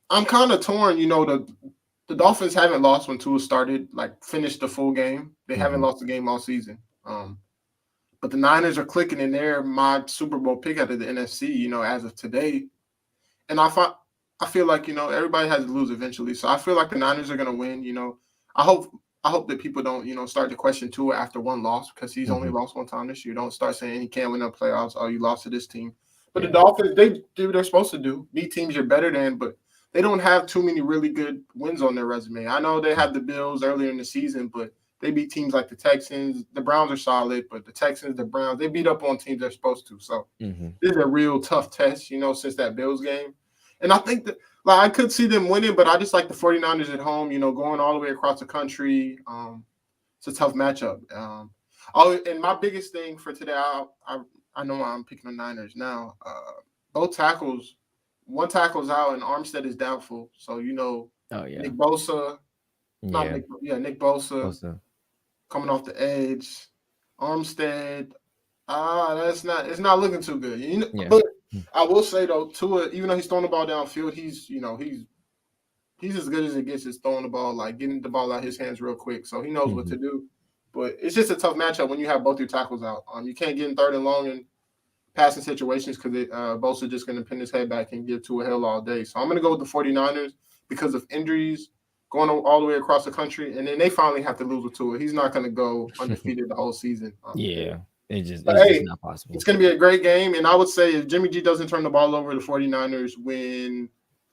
I'm kind of torn. The Dolphins haven't lost when Tua started, finished the full game. They haven't lost a game all season. But the Niners are clicking, and they're my Super Bowl pick out of the NFC, as of today. And I feel like, everybody has to lose eventually. So I feel like the Niners are going to win. I hope that people don't, start to question Tua after one loss because he's only lost one time this year. Don't start saying he can't win the playoffs. Oh, you lost to this team. But the Dolphins, they do what they're supposed to do. Beat teams you're better than, but they don't have too many really good wins on their resume. I know they had the Bills earlier in the season, but they beat teams like the Texans. The Browns are solid, but the Texans, the Browns, they beat up on teams they're supposed to. So this is a real tough test, since that Bills game. And I think that I could see them winning, but I just like the 49ers at home, going all the way across the country. It's a tough matchup. And my biggest thing for today, I know I'm picking the Niners now. Both tackles. One tackle's out and Armstead is doubtful. So, Nick Bosa. Nick Bosa. Coming off the edge. Armstead. It's not looking too good. But I will say though, Tua, even though he's throwing the ball downfield, he's as good as it gets is throwing the ball, getting the ball out his hands real quick. So he knows what to do. But it's just a tough matchup when you have both your tackles out. You can't get in third and long and passing situations because Bosa just going to pin his head back and give to a hell all day. So I'm going to go with the 49ers because of injuries going all the way across the country. And then they finally have to lose with Tua. He's not going to go undefeated the whole season. It's just not possible. It's going to be a great game. And I would say if Jimmy G doesn't turn the ball over, the 49ers win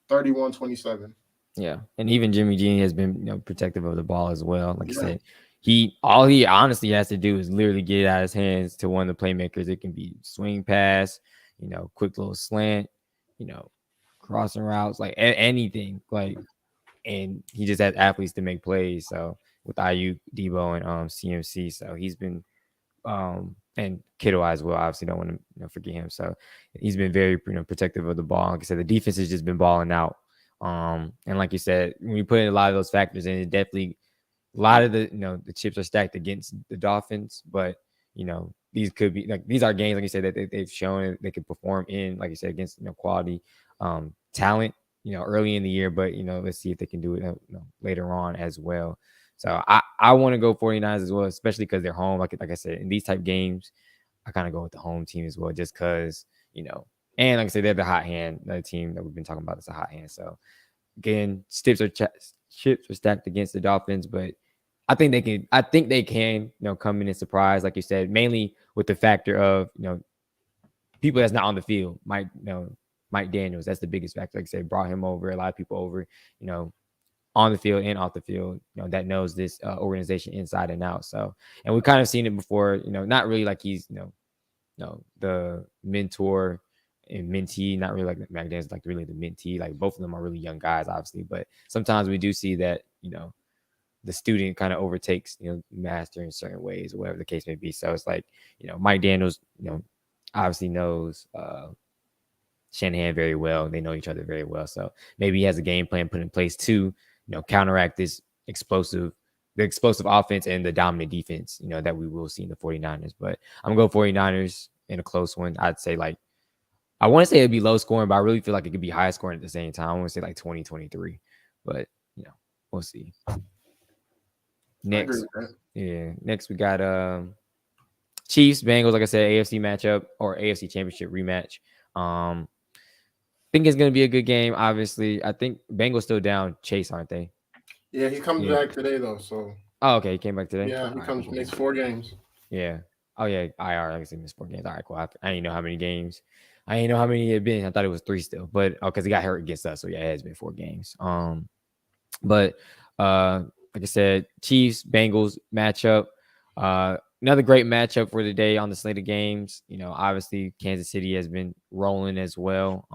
31-27. Yeah. And even Jimmy G has been protective of the ball as well. Like I said, all he honestly has to do is literally get it out of his hands to one of the playmakers. It can be swing pass, quick little slant, crossing routes, anything. And he just has athletes to make plays. So with Ayuk, Debo, and CMC, so he's been and Kittle as well. Obviously, don't want to forget him. So he's been very protective of the ball. Like I said, the defense has just been balling out. And like you said, when you put in a lot of those factors in, it definitely. A lot of the the chips are stacked against the Dolphins, but these could be these are games like you said that they've shown they could perform in, like you said, against quality talent early in the year, but let's see if they can do it later on as well. So I want to go 49ers as well, especially because they're home. Like I said, in these type games, I kind of go with the home team as well, just because and like I said, they're the hot hand, the team that we've been talking about is a hot hand. So again, chips are stacked against the Dolphins, but I think they can come in and surprise, like you said, mainly with the factor of people that's not on the field. Mike Daniels, that's the biggest factor. Like I said, brought him over, a lot of people over, on the field and off the field, that knows this organization inside and out. So, and we've kind of seen it before, not really like he's, the mentor and mentee, not really like McDaniels, like really the mentee. Like both of them are really young guys, obviously, but sometimes we do see that, the student kind of overtakes, master in certain ways or whatever the case may be. So it's like, Mike Daniels, obviously knows Shanahan very well. They know each other very well. So maybe he has a game plan put in place to, counteract this explosive offense and the dominant defense, that we will see in the 49ers. But I'm going to go 49ers in a close one. I'd say I want to say it'd be low scoring, but I really feel like it could be high scoring at the same time. I want to say like 20-23, but we'll see. Next we got Chiefs, Bengals, like I said, AFC matchup or AFC championship rematch. Think it's going to be a good game. Obviously, I think Bengals still down Chase, aren't they? Yeah, he comes back today though. So. Oh, okay, he came back today. Yeah, he comes makes 4 games. Yeah. Oh yeah, IR. I guess he missed 4 games. All right, cool. I didn't know how many games. I didn't know how many it had been. I thought it was 3 still, but because he got hurt against us, so yeah, it has been 4 games. But like I said, Chiefs Bengals matchup. Another great matchup for today on the slate of games. Obviously Kansas City has been rolling as well.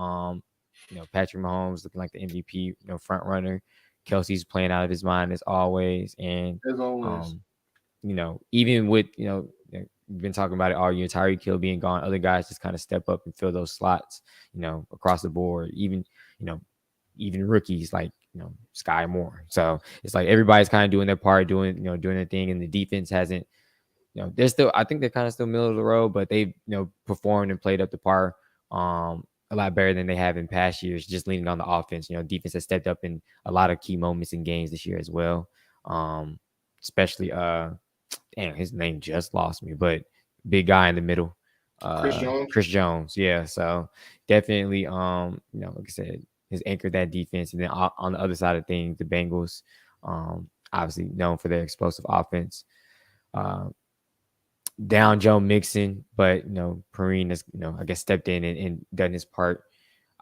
Patrick Mahomes looking like the MVP, front runner. Kelsey's playing out of his mind as always. And as always, even with we've been talking about it all year. Tyreek Hill being gone, other guys just kind of step up and fill those slots. Across the board. Even rookies like Sky Moore. So it's like everybody's kind of doing their part, doing their thing, and the defense hasn't. They're still. I think they're kind of still middle of the road, but they've performed and played up to par. A lot better than they have in past years, just leaning on the offense. Defense has stepped up in a lot of key moments in games this year as well. Especially, damn, his name just lost me, but big guy in the middle, Chris Jones. Yeah, so definitely, like I said, has anchored that defense. And then on the other side of things, the Bengals, obviously known for their explosive offense. Down Joe Mixon, but Perrine has I guess stepped in and done his part.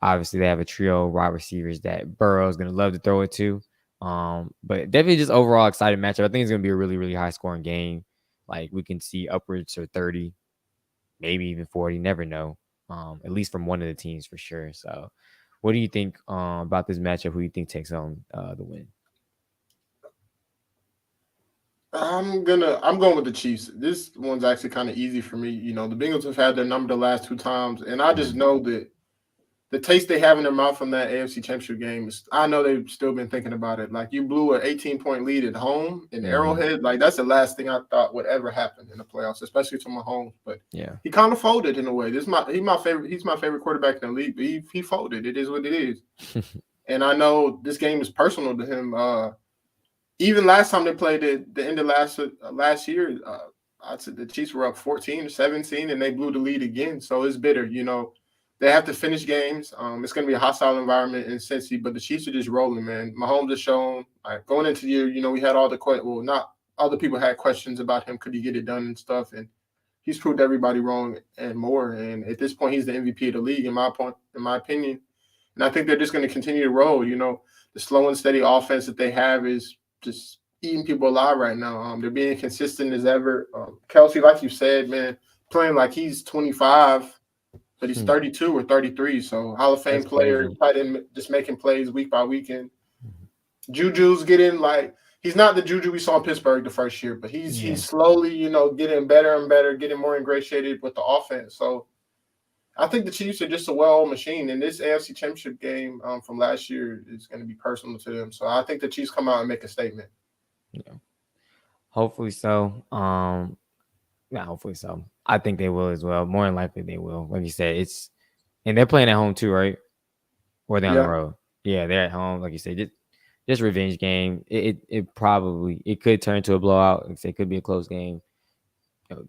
Obviously, they have a trio of wide receivers that Burrow is going to love to throw it to. But definitely just overall exciting matchup. I think it's going to be a really, really high scoring game. Like we can see upwards of 30, maybe even 40. Never know. At least from one of the teams for sure. So, what do you think about this matchup? Who do you think takes on the win? I'm going with the Chiefs. This one's actually kind of easy for me. The Bengals have had their number the last 2 times, and I just know that the taste they have in their mouth from that AFC Championship game is. I know they've still been thinking about it. Like you blew an 18-point lead at home in Arrowhead. Like that's the last thing I thought would ever happen in the playoffs, especially to Mahomes. But yeah, he kind of folded in a way. He's my favorite. He's my favorite quarterback in the league. But he folded. It is what it is. And I know this game is personal to him. Even last time they played at the end of last year, I'd say the Chiefs were up 14-17, and they blew the lead again. So it's bitter, They have to finish games. It's going to be a hostile environment in Cincy, but the Chiefs are just rolling, man. Mahomes has shown, going into the year, we had all the not other people had questions about him. Could he get it done and stuff? And he's proved everybody wrong and more. And at this point, he's the MVP of the league, in my opinion. And I think they're just going to continue to roll. The slow and steady offense that they have is just eating people alive right now. They're being consistent as ever. Kelsey, like you said, man, playing like he's 25, but he's 32 or 33. So Hall of Fame player, just making plays week by week. And Juju's getting he's not the Juju we saw in Pittsburgh the first year, but he's slowly, getting better and better, getting more ingratiated with the offense. So I think the Chiefs are just a well-oiled machine, and this AFC Championship game from last year is going to be personal to them. So I think the Chiefs come out and make a statement. Yeah, hopefully so. Hopefully so. I think they will as well. More than likely, they will. Like you said, and they're playing at home too, right? Or they're on the road. Yeah, they're at home. Like you said, just revenge game. It probably could turn to a blowout. Like I said, it could be a close game.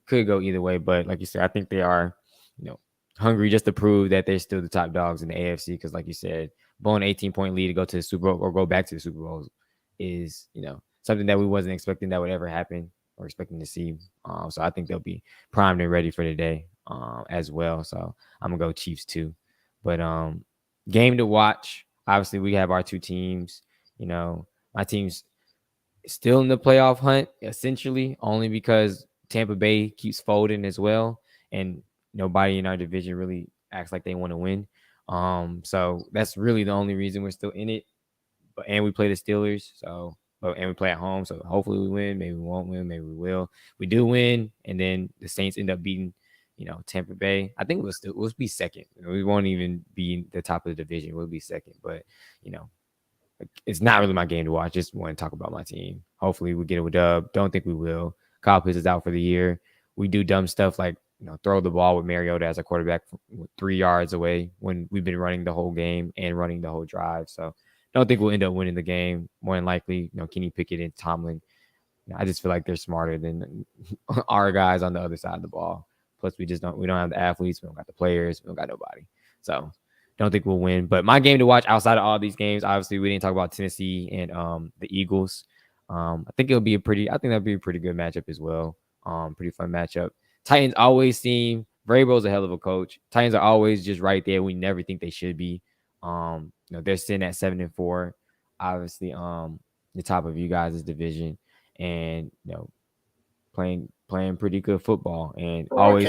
Could go either way, but like you said, I think they are, hungry just to prove that they're still the top dogs in the AFC. Because like you said, blowing an 18-point lead to go to the Super Bowl or go back to the Super Bowl is, something that we wasn't expecting that would ever happen or expecting to see. So I think they'll be primed and ready for the day. as well. So I'm gonna go Chiefs too. But game to watch. Obviously, we have our two teams. My team's still in the playoff hunt, essentially, only because Tampa Bay keeps folding as well, and nobody in our division really acts like they want to win. So that's really the only reason we're still in it. And we play the Steelers, and we play at home, so hopefully we win. Maybe we won't win, maybe we will. We do win, and then the Saints end up beating, Tampa Bay. I think we'll be second. We won't even be the top of the division. We'll be second, but it's not really my game to watch. Just want to talk about my team. Hopefully we get a dub. Don't think we will. Kyle Pitts is out for the year. We do dumb stuff like throw the ball with Mariota as a quarterback 3 yards away when we've been running the whole game and running the whole drive. So don't think we'll end up winning the game. More than likely, Kenny Pickett and Tomlin. I just feel like they're smarter than our guys on the other side of the ball. Plus, we don't have the athletes. We don't got the players. We don't got nobody. So don't think we'll win. But my game to watch outside of all these games, obviously, we didn't talk about Tennessee and the Eagles. I think that'd be a pretty good matchup as well. Pretty fun matchup. Titans always seem Vrabel's a hell of a coach. Titans are always just right there. We never think they should be. They're sitting at 7-4, obviously, the top of you guys' division, and playing pretty good football, and always.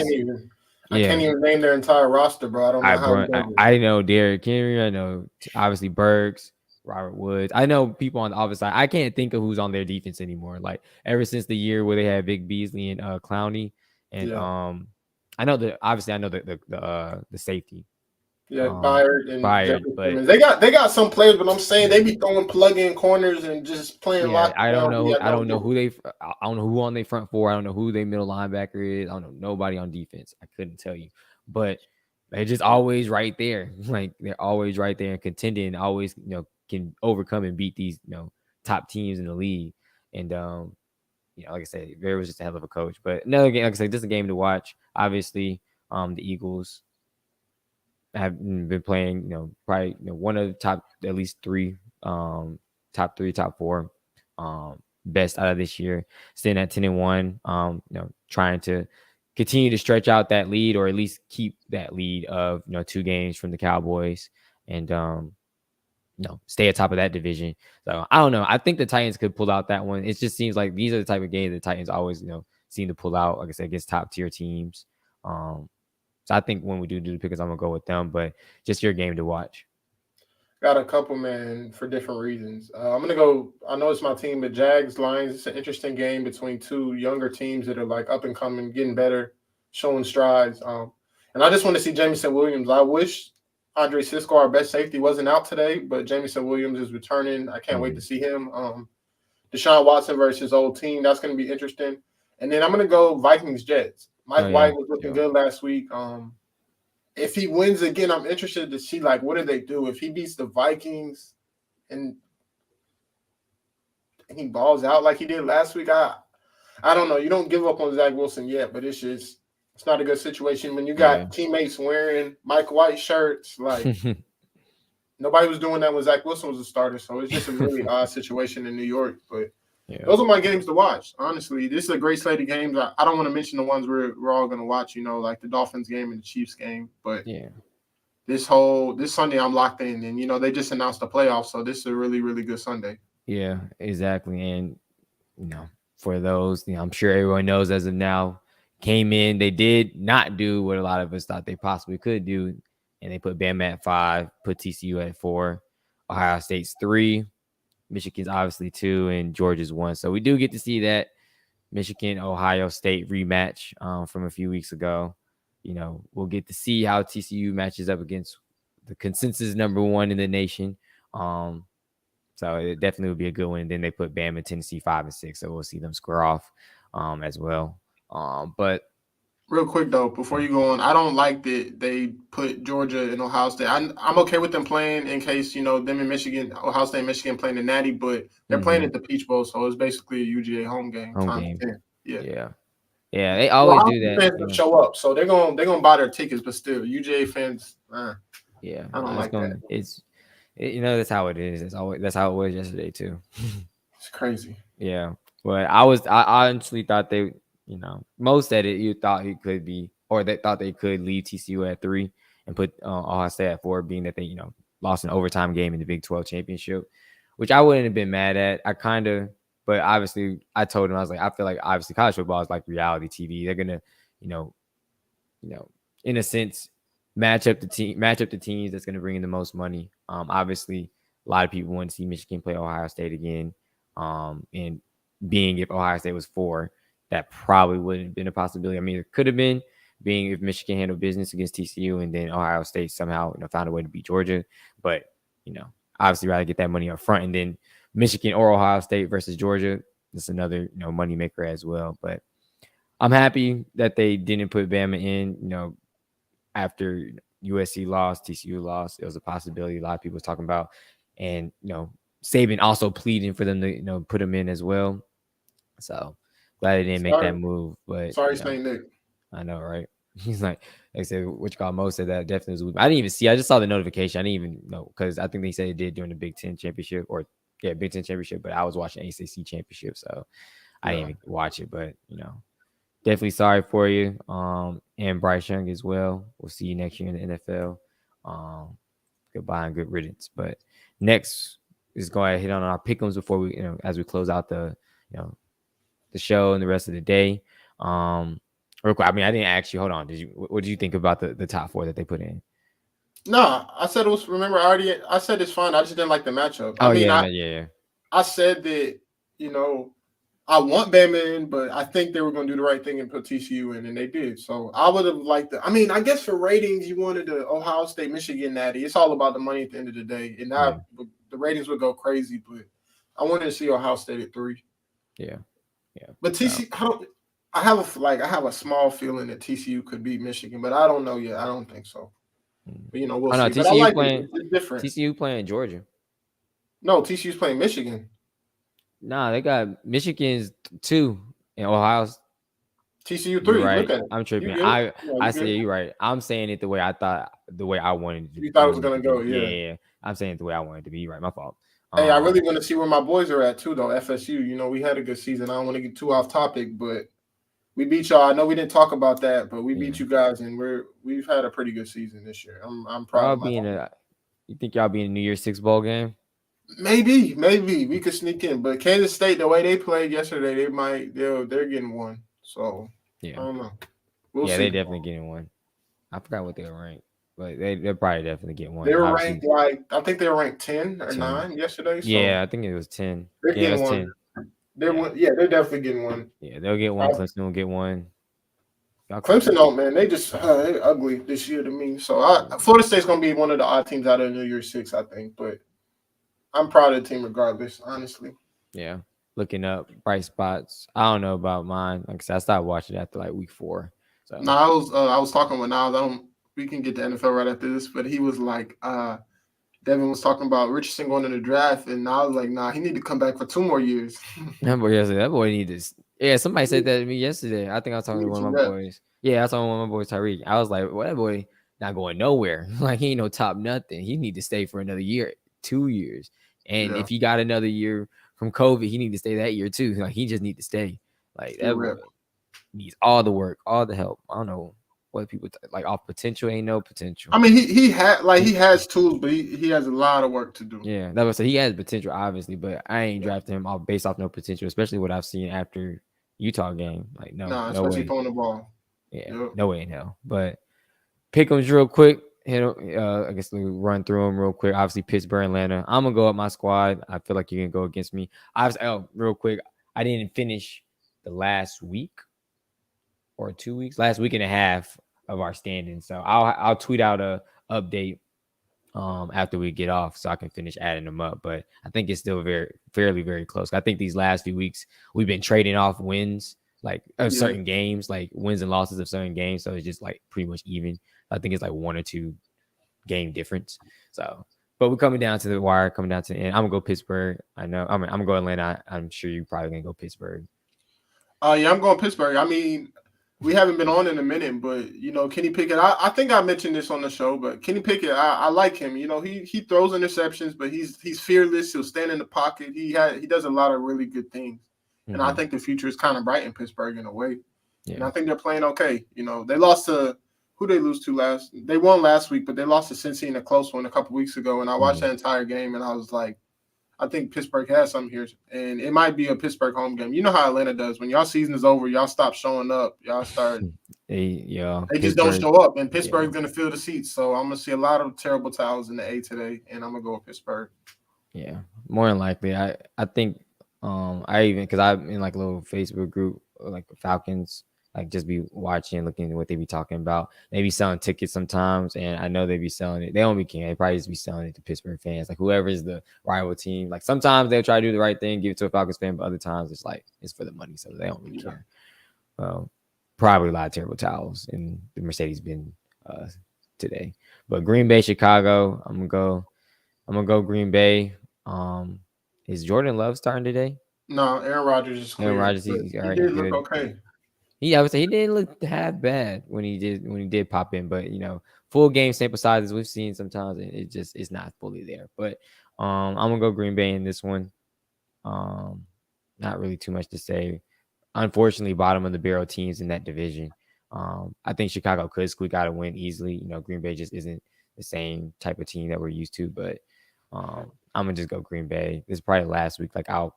I can't even name their entire roster, bro. I don't know I know Derrick Henry. I know obviously Burks, Robert Woods. I know people on the opposite side. I can't think of who's on their defense anymore. Like ever since the year where they had Vic Beasley and Clowney, and I know the safety. Yeah, Byard and but they got some players, but I'm saying they be throwing plug-in corners and just playing lock. I don't know who on their front four. I don't know who their middle linebacker is. I don't know nobody on defense. I couldn't tell you, but they're just always right there. Like they're always right there and contending. Always can overcome and beat these top teams in the league. And like I said, Barry was just a hell of a coach. But another game, like I said, just a game to watch. Obviously, the Eagles have been playing, probably one of the top at least three, top three, top four, best out of this year. Staying at 10-1, trying to continue to stretch out that lead or at least keep that lead of 2 games from the Cowboys and stay atop of that division. So I don't know. I think the Titans could pull out that one. It just seems like these are the type of games the Titans always seem to pull out. Like I said, against top tier teams. So I think when we do the pickers, I'm gonna go with them. But just your game to watch. Got a couple, man, for different reasons. I'm gonna go. I know it's my team, but Jags Lions. It's an interesting game between 2 younger teams that are like up and coming, getting better, showing strides. And I just want to see Jamison Williams. I wish Andre Sisco, our best safety, wasn't out today, but Jamison Williams is returning. I can't wait to see him. Deshaun Watson versus his old team. That's going to be interesting. And then I'm going to go Vikings Jets. Mike White was looking good last week. If he wins again, I'm interested to see what do they do if he beats the Vikings and he balls out like he did last week. I don't know. You don't give up on Zach Wilson yet, but it's not a good situation when you got teammates wearing Mike White shirts. Like nobody was doing that when Zach Wilson was a starter, so it's just a really odd situation in New York. But those are my games to watch. Honestly, this is a great slate of games. I don't want to mention the ones we're all going to watch. Like the Dolphins game and the Chiefs game. But this Sunday I'm locked in, and they just announced the playoffs, so this is a really, really good Sunday. Yeah, exactly. And for those, I'm sure everyone knows as of now. Came in, they did not do what a lot of us thought they possibly could do, and they put Bama at 5, put TCU at 4, Ohio State's 3, Michigan's obviously 2, and Georgia's 1. So we do get to see that Michigan-Ohio State rematch from a few weeks ago. We'll get to see how TCU matches up against the consensus number 1 in the nation. So it definitely would be a good one. And then they put Bama, Tennessee 5 and 6, so we'll see them square off as well. But real quick though, before you go on, I don't like that they put Georgia and Ohio State. I'm okay with them playing in case them in Michigan, Ohio State and Michigan playing the Natty, but they're playing at the Peach Bowl, so it's basically a UGA home game. Yeah. They always do that. Fans show up, so they're gonna buy their tickets, but still, UGA fans. I don't like that. It's that's how it is. That's how it was yesterday too. It's crazy. Yeah, but I honestly thought they. Most said it. You thought he could be or they thought they could leave TCU at 3 and put Ohio State at 4, being that they lost an overtime game in the Big 12 championship, which I wouldn't have been mad at. But obviously I told him, I was like, I feel like obviously college football is like reality TV. They're gonna, in a sense, match up the teams that's gonna bring in the most money. Obviously, a lot of people want to see Michigan play Ohio State again. And being if Ohio State was 4, that probably wouldn't have been a possibility. I mean, it could have been, being if Michigan handled business against TCU and then Ohio State somehow found a way to beat Georgia. But obviously rather get that money up front, and then Michigan or Ohio State versus Georgia, that's another money maker as well. But I'm happy that they didn't put Bama in. After USC lost, TCU lost, it was a possibility a lot of people was talking about, and Saban also pleading for them to put them in as well. So glad they didn't make that move. But sorry, St. Nick. I know, right? He's like I said, what you call Mo said that definitely was a week. I didn't even see. I just saw the notification. I didn't even know, because I think they said it did during the Big Ten championship, Big Ten championship. But I was watching ACC championship, so I didn't even watch it. But definitely sorry for you, and Bryce Young as well. We'll see you next year in the NFL. Goodbye and good riddance. But next is go ahead and hit on our pick'ems before we, as we close out the show and the rest of the day. Real quick, I mean, I didn't ask you. Hold on. What did you think about the top 4 that they put in? No, I said it was. Remember, I said it's fine. I just didn't like the matchup. I said that I want Bama in, but I think they were going to do the right thing and put TCU in, and they did. So I would have liked I mean, I guess for ratings, you wanted the Ohio State, Michigan natty. It's all about the money at the end of the day, and the ratings would go crazy. But I wanted to see Ohio State at 3. Yeah. But TCU, I have a small feeling that TCU could beat Michigan, but I don't know yet. I don't think so. But we'll see. TCU playing, it's different. TCU playing Georgia. No, TCU's playing Michigan. Nah, they got Michigan's 2 and Ohio's TCU 3. Right. Look at it. I'm tripping. I say you're right. I'm saying it the way I wanted it to be. You thought it was gonna go, yeah. I'm saying it the way I wanted it to be. You're right. My fault. Hey, I really want to see where my boys are at too, though. FSU. We had a good season. I don't want to get too off topic, but we beat y'all. I know we didn't talk about that, but we beat you guys, and we've had a pretty good season this year. I'm proud. You think y'all be in the New Year's 6 bowl game? Maybe we could sneak in, but Kansas State, the way they played yesterday, they're getting one. So I don't know. We'll see. They definitely getting one. I forgot what they were ranked, but they're probably definitely getting one. They were ranked I think they were ranked 10 or 9 yesterday. So yeah, I think it was 10. They're getting one. 10. They're definitely getting one. Yeah, they'll get one. Clemson will get one. Clemson, no, man, they just they're ugly this year to me. So Florida State's gonna be one of the odd teams out of New Year's 6, I think. But I'm proud of the team regardless, honestly. Yeah, looking up bright spots. I don't know about mine. Like I said, I stopped watching after like week 4. So no, I was talking with Niles. We can get to NFL right after this, but he was like, Devin was talking about Richardson going to the draft, and I was like, nah, he need to come back for 2 more years. That boy need to. Yeah, somebody said that to me yesterday. I think I was talking to one of my boys. Yeah, I was talking to one of my boys, Tyreek. I was like, well, that boy not going nowhere. Like, he ain't no top nothing. He need to stay for another year, 2 years. And if he got another year from COVID, he need to stay that year too. Like, he just need to stay. Like, that boy needs all the work, all the help. I don't know what people like off potential. Ain't no potential. I mean, he has tools, but he has a lot of work to do. Yeah, that was he has potential, obviously, but I ain't drafting him based off no potential, especially what I've seen after Utah game. Like, no especially way. throwing the ball. Yeah, no way in hell. But pick them real quick. I guess we run through them real quick. Obviously, Pittsburgh, Atlanta. I'm gonna go up my squad. I feel like you can go against me. Real quick. I didn't finish the last week or 2 weeks, last week and a half of our standings. So I'll tweet out a update after we get off so I can finish adding them up. But I think it's still fairly, very close. I think these last few weeks we've been trading off wins, like of certain games, like wins and losses of certain games. So it's just like pretty much even. I think it's like 1 or 2 game difference. So, but we're coming down to the wire, coming down to the end. I'm gonna go Pittsburgh. I know. I'm gonna go Atlanta. I'm sure you're probably gonna go Pittsburgh. Yeah, I'm going Pittsburgh. I mean, we haven't been on in a minute, but Kenny Pickett. I think I mentioned this on the show, but Kenny Pickett, I like him. He throws interceptions, but he's fearless. He'll stand in the pocket. He does a lot of really good things, and I think the future is kind of bright in Pittsburgh in a way. And I think they're playing okay. You know, they lost to who they lose to last. They won last week, but they lost to Cincy in a close one a couple weeks ago. And I watched that entire game, and I was like, I think Pittsburgh has something here, and it might be a Pittsburgh home game. You know how Atlanta does. When y'all season is over, y'all stop showing up. Y'all start. They just don't show up, and Pittsburgh's going to fill the seats. So I'm going to see a lot of terrible towels in the A today, and I'm going to go with Pittsburgh. Yeah, more than likely. I think because I'm in like a little Facebook group like Falcons, like just be watching, looking at what they be talking about. They be selling tickets sometimes, and I know they be selling it. They don't be kidding. They probably just be selling it to Pittsburgh fans, like whoever is the rival team. Like sometimes they'll try to do the right thing, give it to a Falcons fan, but other times it's like it's for the money, so they don't really care. Probably a lot of terrible towels in the Mercedes-Benz today. But Green Bay, Chicago, I'm gonna go Green Bay. Is Jordan Love starting today? No, Aaron Rodgers is clear. Aaron Rodgers, he did look okay. I would say he didn't look half bad when he did pop in, but full game sample sizes we've seen sometimes it's not fully there. But I'm gonna go Green Bay in this one. Not really too much to say. Unfortunately, bottom of the barrel teams in that division. I think Chicago could squeak out a win easily. Green Bay just isn't the same type of team that we're used to, but I'm gonna just go Green Bay. This is probably last week. Like I'll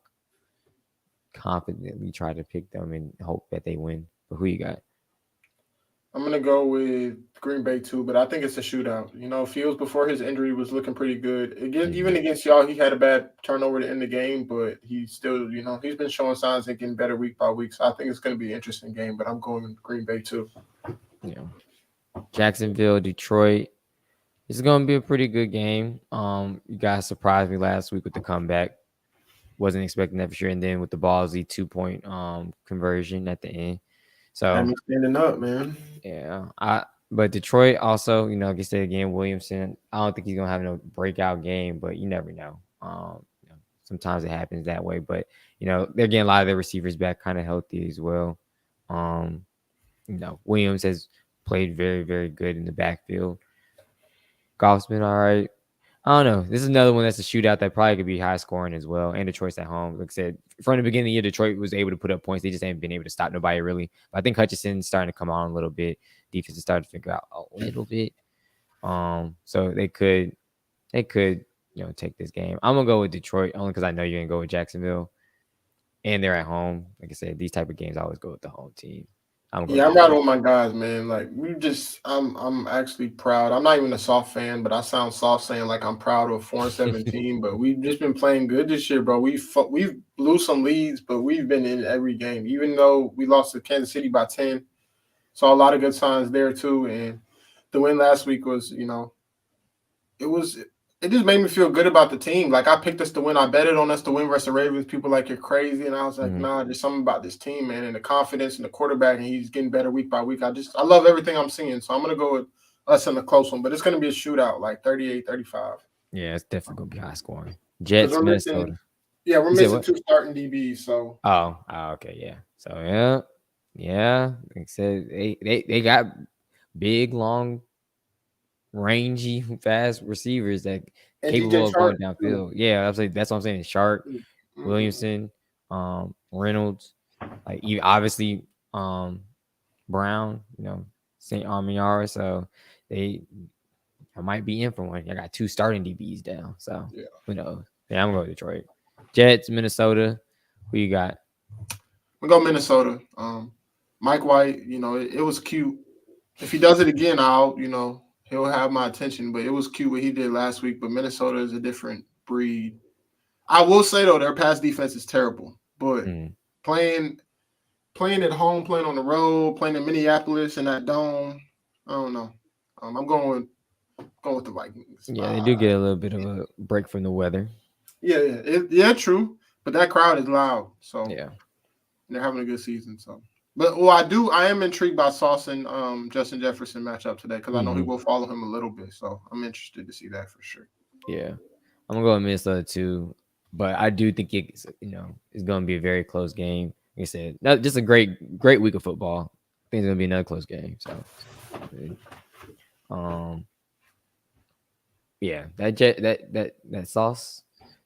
confidently try to pick them and hope that they win. But who you got? I'm gonna go with Green Bay too, but I think it's a shootout. Fields before his injury was looking pretty good. Even against y'all, he had a bad turnover to end the game, but he still, he's been showing signs of getting better week by week. So I think it's gonna be an interesting game. But I'm going with Green Bay too. Jacksonville, Detroit. This is gonna be a pretty good game. You guys surprised me last week with the comeback. Wasn't expecting that for sure, and then with the ballsy 2-point conversion at the end. So I'm standing up, man. Yeah, but Detroit also, like I said again, Williamson. I don't think he's gonna have no breakout game, but you never know. Sometimes it happens that way, but they're getting a lot of their receivers back, kind of healthy as well. Williams has played very, very good in the backfield. Goff's been all right. I don't know. This is another one that's a shootout that probably could be high scoring as well. And Detroit's at home. Like I said, from the beginning of the year, Detroit was able to put up points. They just haven't been able to stop nobody really. But I think Hutchinson's starting to come on a little bit. Defense is starting to figure out a little bit. So they could, take this game. I'm gonna go with Detroit only because I know you're gonna go with Jacksonville, and they're at home. Like I said, these type of games I always go with the home team. I'm riding with my guys, man. Like I'm actually proud. I'm not even a soft fan, but I sound soft saying like I'm proud of 4-17. But we've just been playing good this year, bro. We've blew some leads, but we've been in every game. Even though we lost to Kansas City by 10, saw a lot of good signs there too. And the win last week was, it just made me feel good about the team. Like I picked us to win. I betted on us to win versus the Ravens. People like you're crazy, and I was like, nah, there's something about this team, man, and the confidence and the quarterback, and he's getting better week by week. I love everything I'm seeing. So I'm gonna go with us in a close one, but it's gonna be a shootout, like 38-35. Yeah, it's definitely gonna be high scoring. Jets, Minnesota. We're missing 2 starting DBs. So okay, yeah. So yeah. Like I said, they got big, long, rangy, fast receivers that capable of going downfield. Yeah, that's what I'm saying. Sharp, Williamson, Reynolds, like even obviously Brown, St. Armiara. So I might be in for one. I got 2 starting DBs down. So who knows? Yeah, I'm going to Detroit. Jets, Minnesota. Who you got? We go Minnesota. Mike White, it was cute. If he does it again, he'll have my attention, but it was cute what he did last week. But Minnesota is a different breed. I will say, though, their pass defense is terrible. But playing at home, playing on the road, playing in Minneapolis in that dome, I don't know. I'm going with the Vikings. Yeah, they do get a little bit of a break from the weather. Yeah, true. But that crowd is loud. So they're having a good season. So. But I am intrigued by Sauce and Justin Jefferson matchup today because I know he will follow him a little bit. So I'm interested to see that for sure. Yeah, I'm gonna go with Minnesota too, but I do think it's gonna be a very close game. Like I said, just a great week of football. I think it's gonna be another close game. So, that Sauce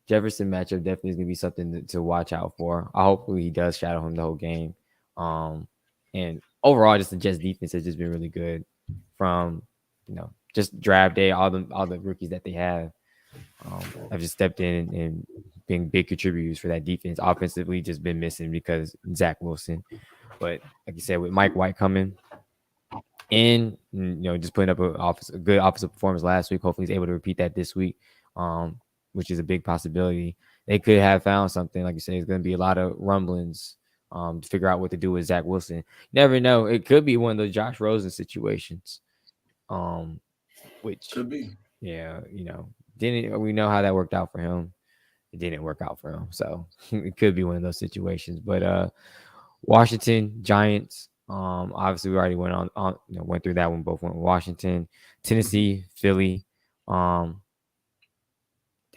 Jefferson matchup definitely is gonna be something to watch out for. Hopefully he does shadow him the whole game. And overall, just the Jets defense has just been really good from, just draft day, all the rookies that they have. I've just stepped in and been big contributors for that defense. Offensively, just been missing because Zach Wilson. But like you said, with Mike White coming in, just putting up a good offensive performance last week. Hopefully, he's able to repeat that this week, which is a big possibility. They could have found something. Like you said, it's going to be a lot of rumblings to figure out what to do with Zach Wilson. Never know. It could be one of those Josh Rosen situations, which could be. Yeah, we know how that worked out for him. It didn't work out for him, so it could be one of those situations. But Washington Giants, obviously we already went through that one. Both went with Washington, Tennessee, Philly. Let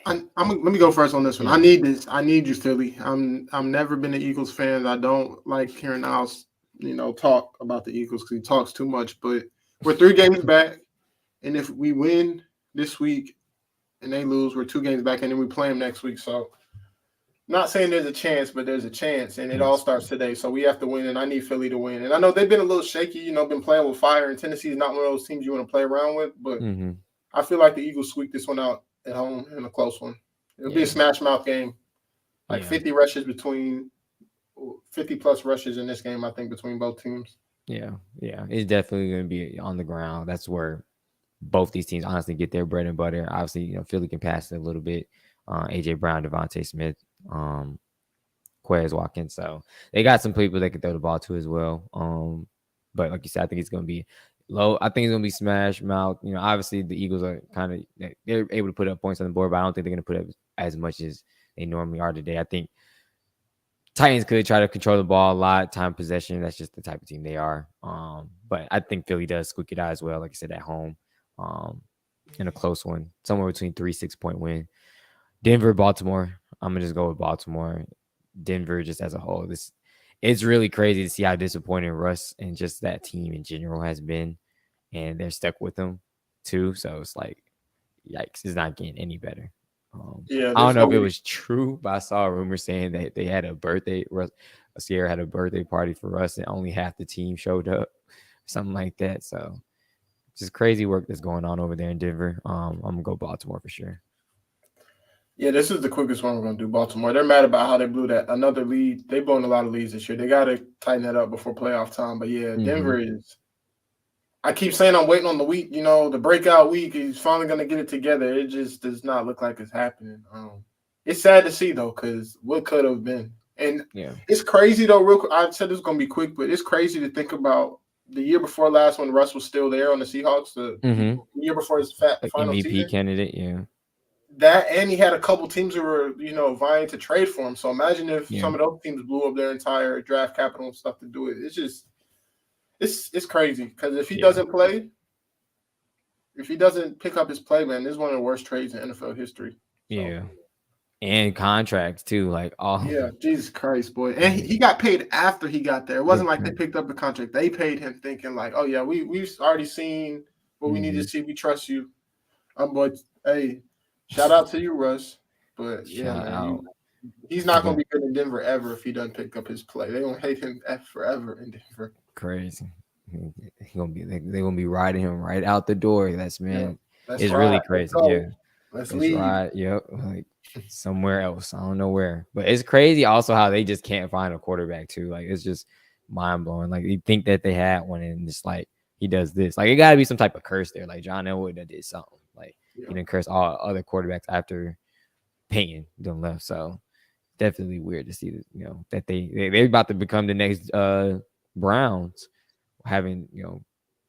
me go first on this one. I need this. I need you, Philly. I'm never been an Eagles fan. I don't like hearing Al's talk about the Eagles because he talks too much. But we're 3 games back, and if we win this week and they lose, we're 2 games back, and then we play them next week. So, not saying there's a chance, but there's a chance, and it all starts today. So we have to win, and I need Philly to win. And I know they've been a little shaky, been playing with fire, and Tennessee is not one of those teams you want to play around with. But I feel like the Eagles squeak this one out at home in a close one. It'll be a smash mouth game, 50 rushes 50-plus rushes in this game, I think, between both teams. Yeah, it's definitely going to be on the ground. That's where both these teams honestly get their bread and butter. Obviously, Philly can pass it a little bit. AJ Brown, Devontae Smith, Quez Watkins. So they got some people they can throw the ball to as well. But like you said, I think it's going to be low. I think it's going to be smash mouth. Obviously the Eagles are they're able to put up points on the board, but I don't think they're going to put up as much as they normally are today. I think Titans could try to control the ball a lot, time possession. That's just the type of team they are. But I think Philly does squeak it out as well. Like I said, at home. In a close one, somewhere between 3-6 point win. Denver, Baltimore. I'm gonna just go with Baltimore. Denver, just as a whole, it's really crazy to see how disappointing Russ and just that team in general has been, and they're stuck with them too. So it's like, yikes! It's not getting any better. I don't know if it was true, but I saw a rumor saying that they had Sierra had a birthday party for Russ, and only half the team showed up, something like that. So. Just crazy work that's going on over there in Denver. I'm gonna go Baltimore for sure. Yeah, this is the quickest one we're gonna do. Baltimore. They're mad about how they blew another lead. They've blown a lot of leads this year. They gotta tighten that up before playoff time. But yeah, Denver is. I keep saying I'm waiting on the week. The breakout week. He's finally gonna get it together. It just does not look like it's happening. It's sad to see though, because what could have been. And it's crazy though. Real quick, I said this is gonna be quick, but it's crazy to think about. The year before last, when Russ was still there on the Seahawks, the year before his final MVP season, candidate, that and he had a couple teams who were vying to trade for him. So imagine if some of those teams blew up their entire draft capital and stuff to do it. It's just it's crazy because if he doesn't play, if he doesn't pick up his play, man, this is one of the worst trades in NFL history. So. And contracts too, like Jesus Christ, boy. And he got paid after he got there. It wasn't like they picked up the contract. They paid him thinking like, oh yeah, we've already seen what we need to see. We trust you. But hey, shout out to you, Russ. But he's not gonna be good in Denver ever if he doesn't pick up his play. They're gonna hate him forever in Denver. Crazy. They're gonna be riding him right out the door. It's really crazy. Let's leave. Like somewhere else. I don't know where. But it's crazy also how they just can't find a quarterback too. Like it's just mind blowing. Like you think that they had one and just like he does this. Like it gotta be some type of curse there. Like John Elway that did something. Like he didn't curse all other quarterbacks after Peyton done left. So definitely weird to see that, that they're about to become the next Browns, having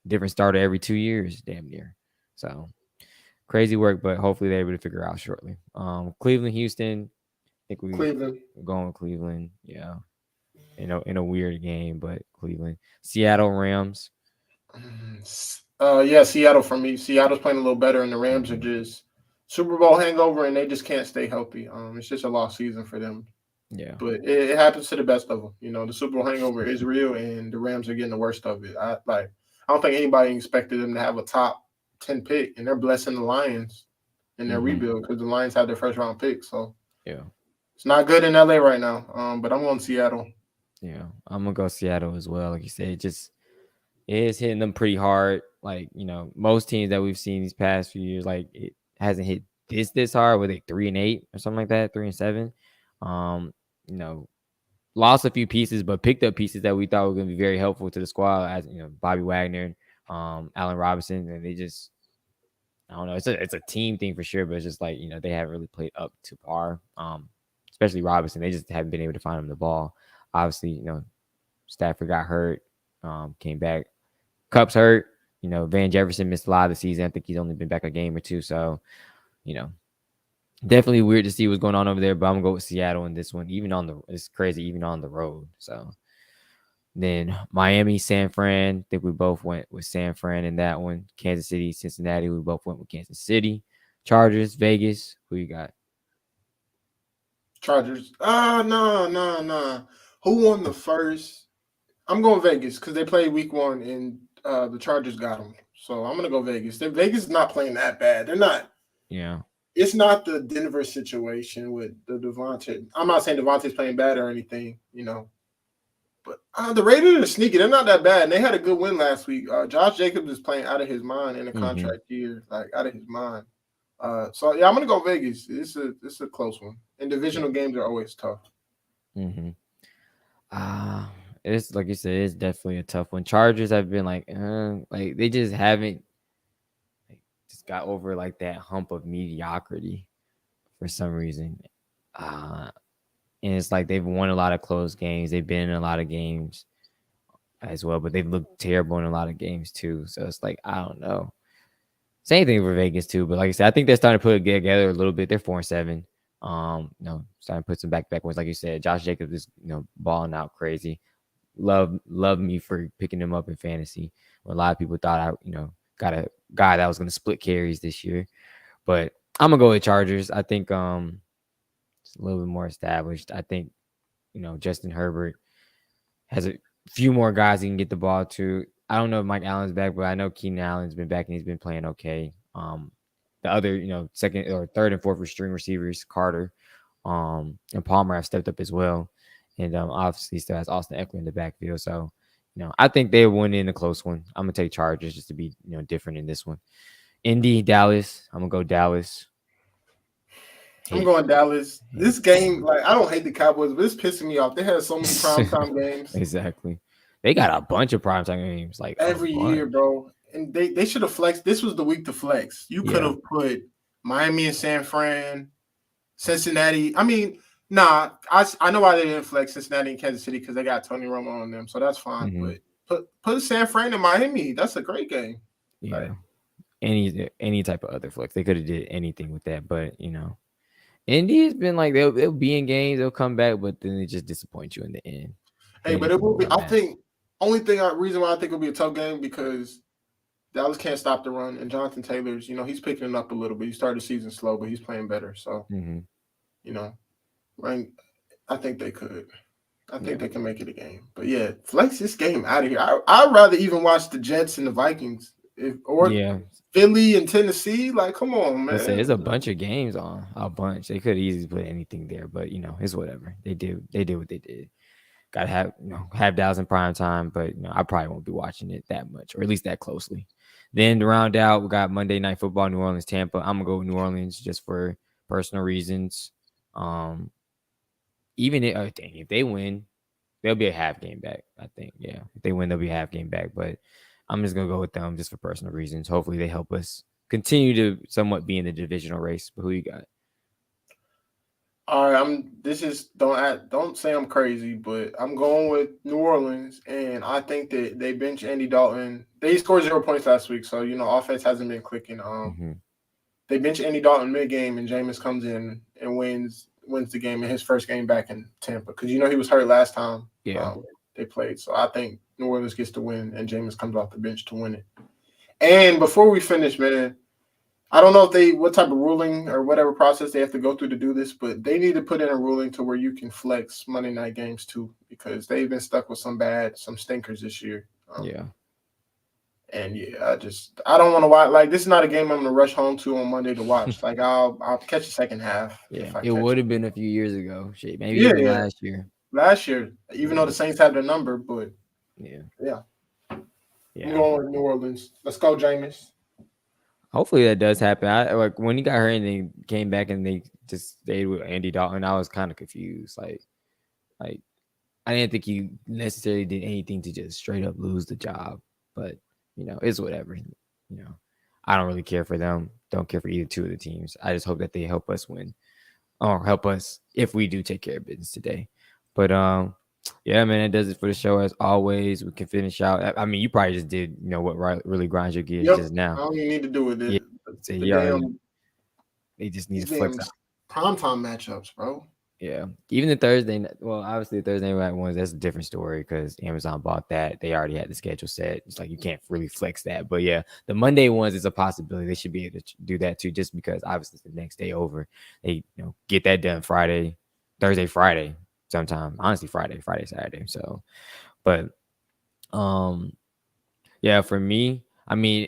different starter every 2 years, damn near. So crazy work, but hopefully they're able to figure out shortly. Cleveland, Houston. I think we're going with Cleveland. Yeah. In a weird game, but Cleveland. Seattle, Rams. Seattle for me. Seattle's playing a little better, and the Rams are just Super Bowl hangover, and they just can't stay healthy. It's just a lost season for them. Yeah. But it happens to the best of them. The Super Bowl hangover is real, and the Rams are getting the worst of it. I don't think anybody expected them to have a top 10 pick, and they're blessing the Lions in their rebuild because the Lions had their first round pick. So it's not good in LA right now. But I'm going Seattle. Yeah, I'm gonna go Seattle as well. Like you said, just It is hitting them pretty hard. Like, most teams that we've seen these past few years, like it hasn't hit this hard. Were they 3-8 or something like that, 3-7? You know, lost a few pieces, but picked up pieces that we thought were going to be very helpful to the squad, as Bobby Wagner, Allen Robinson, and they just, I don't know. It's a team thing for sure, but it's just like they haven't really played up to par. Especially Robinson, they just haven't been able to find him the ball. Obviously, Stafford got hurt, came back. Cup's hurt. Van Jefferson missed a lot of the season. I think he's only been back a game or two. So, definitely weird to see what's going on over there. But I'm gonna go with Seattle in this one. It's crazy, even on the road. So then Miami, San Fran. I think we both went with San Fran in that one. Kansas City, Cincinnati. We both went with Kansas City. Chargers, Vegas. Who you got? Chargers. No. Who won the first? I'm going Vegas because they played week 1 and the Chargers got them. So I'm going to go Vegas. Vegas is not playing that bad. They're not. Yeah. It's not the Denver situation with the Devontae. I'm not saying Devontae's playing bad or anything, But the Raiders are sneaky. They're not that bad. And they had a good win last week. Josh Jacobs is playing out of his mind in a contract year, like out of his mind. So yeah, I'm gonna go Vegas. It's a close one. And divisional games are always tough. Mm-hmm. It's like you said, it's definitely a tough one. Chargers have been like they just haven't just got over like that hump of mediocrity for some reason. And it's like they've won a lot of close games. They've been in a lot of games as well, but they've looked terrible in a lot of games too. So it's like, I don't know. Same thing for Vegas too, but like I said, I think they're starting to put it together a little bit. They're 4-7. Starting to put some back-to-back wins. Like you said, Josh Jacobs is balling out crazy. Love me for picking him up in fantasy. When a lot of people thought I got a guy that was going to split carries this year, but I'm gonna go with Chargers. I think it's a little bit more established. I think Justin Herbert has a few more guys he can get the ball to. I don't know if Mike Allen's back, but I know Keenan Allen's been back and he's been playing okay. The other, second or third and fourth string receivers, Carter, and Palmer have stepped up as well. And obviously still has Austin Eckler in the backfield. So, I think they win in a close one. I'm gonna take Chargers just to be, different in this one. Indy, Dallas. I'm gonna go Dallas. I'm going Dallas. This game, I don't hate the Cowboys, but it's pissing me off. They had so many primetime games. Exactly. They got a bunch of primetime games every year, bro. And they should have flexed. This was the week to flex. You could have put Miami and San Fran, Cincinnati. I mean, nah, I know why they didn't flex Cincinnati and Kansas City because they got Tony Romo on them, so that's fine. Mm-hmm. But put San Fran and Miami. That's a great game. Yeah. Any type of other flex. They could have did anything with that, but Indy has been like they'll be in games, they'll come back, but then they just disappoint you in the end. Hey, but it will be. I think reason why I think it'll be a tough game because Dallas can't stop the run, and Jonathan Taylor's he's picking it up a little bit. He started the season slow, but he's playing better. So I think they could. I think they can make it a game. But yeah, flex this game out of here. I'd rather even watch the Jets and the Vikings or Philly and Tennessee. Like, come on, man. There's a bunch of games on. A bunch. They could easily put anything there, but it's whatever. They did what they did. Got to have Dallas in prime time, but I probably won't be watching it that much, or at least that closely. Then to round out, we got Monday Night Football, New Orleans, Tampa. I'm gonna go with New Orleans just for personal reasons. Even if they win, they'll be a half game back. I think, if they win, they'll be a half game back. But I'm just gonna go with them just for personal reasons. Hopefully, they help us continue to somewhat be in the divisional race. But who you got? All right, don't say I'm crazy, but I'm going with New Orleans, and I think that they bench Andy Dalton. They scored 0 points last week, so offense hasn't been clicking. They bench Andy Dalton mid-game, and Jameis comes in and wins the game in his first game back in Tampa because he was hurt last time. They played, so I think New Orleans gets to win, and Jameis comes off the bench to win it. And before we finish, man, I don't know what type of ruling or whatever process they have to go through to do this, but they need to put in a ruling to where you can flex Monday night games too, because they've been stuck with some stinkers this year. And I don't want to watch. This is not a game I'm going to rush home to on Monday to watch. I'll catch the second half. Yeah, it would have been a few years ago. Shit, maybe even last year. Last year, even though the Saints had their number, but yeah. I'm going with New Orleans. Let's go, Jameis. Hopefully that does happen. I like when he got hurt and they came back and they just stayed with Andy Dalton. I was kind of confused. Like I didn't think he necessarily did anything to just straight up lose the job. But it's whatever. I don't really care for them. Don't care for either two of the teams. I just hope that they help us win or help us if we do take care of business today. But yeah, man, that does it for the show. As always, we can finish out. I mean, you probably just did, what really grinds your gears just now. I don't even need to do it. They just need to flex out. Primetime matchups, bro. Yeah, even the Thursday. Well, obviously the Thursday night ones, that's a different story because Amazon bought that. They already had the schedule set. It's like you can't really flex that. But yeah, the Monday ones is a possibility. They should be able to do that too, just because obviously it's the next day over. They get that done Thursday, Friday, sometime. Honestly, Friday, Saturday. So, but yeah, for me, I mean,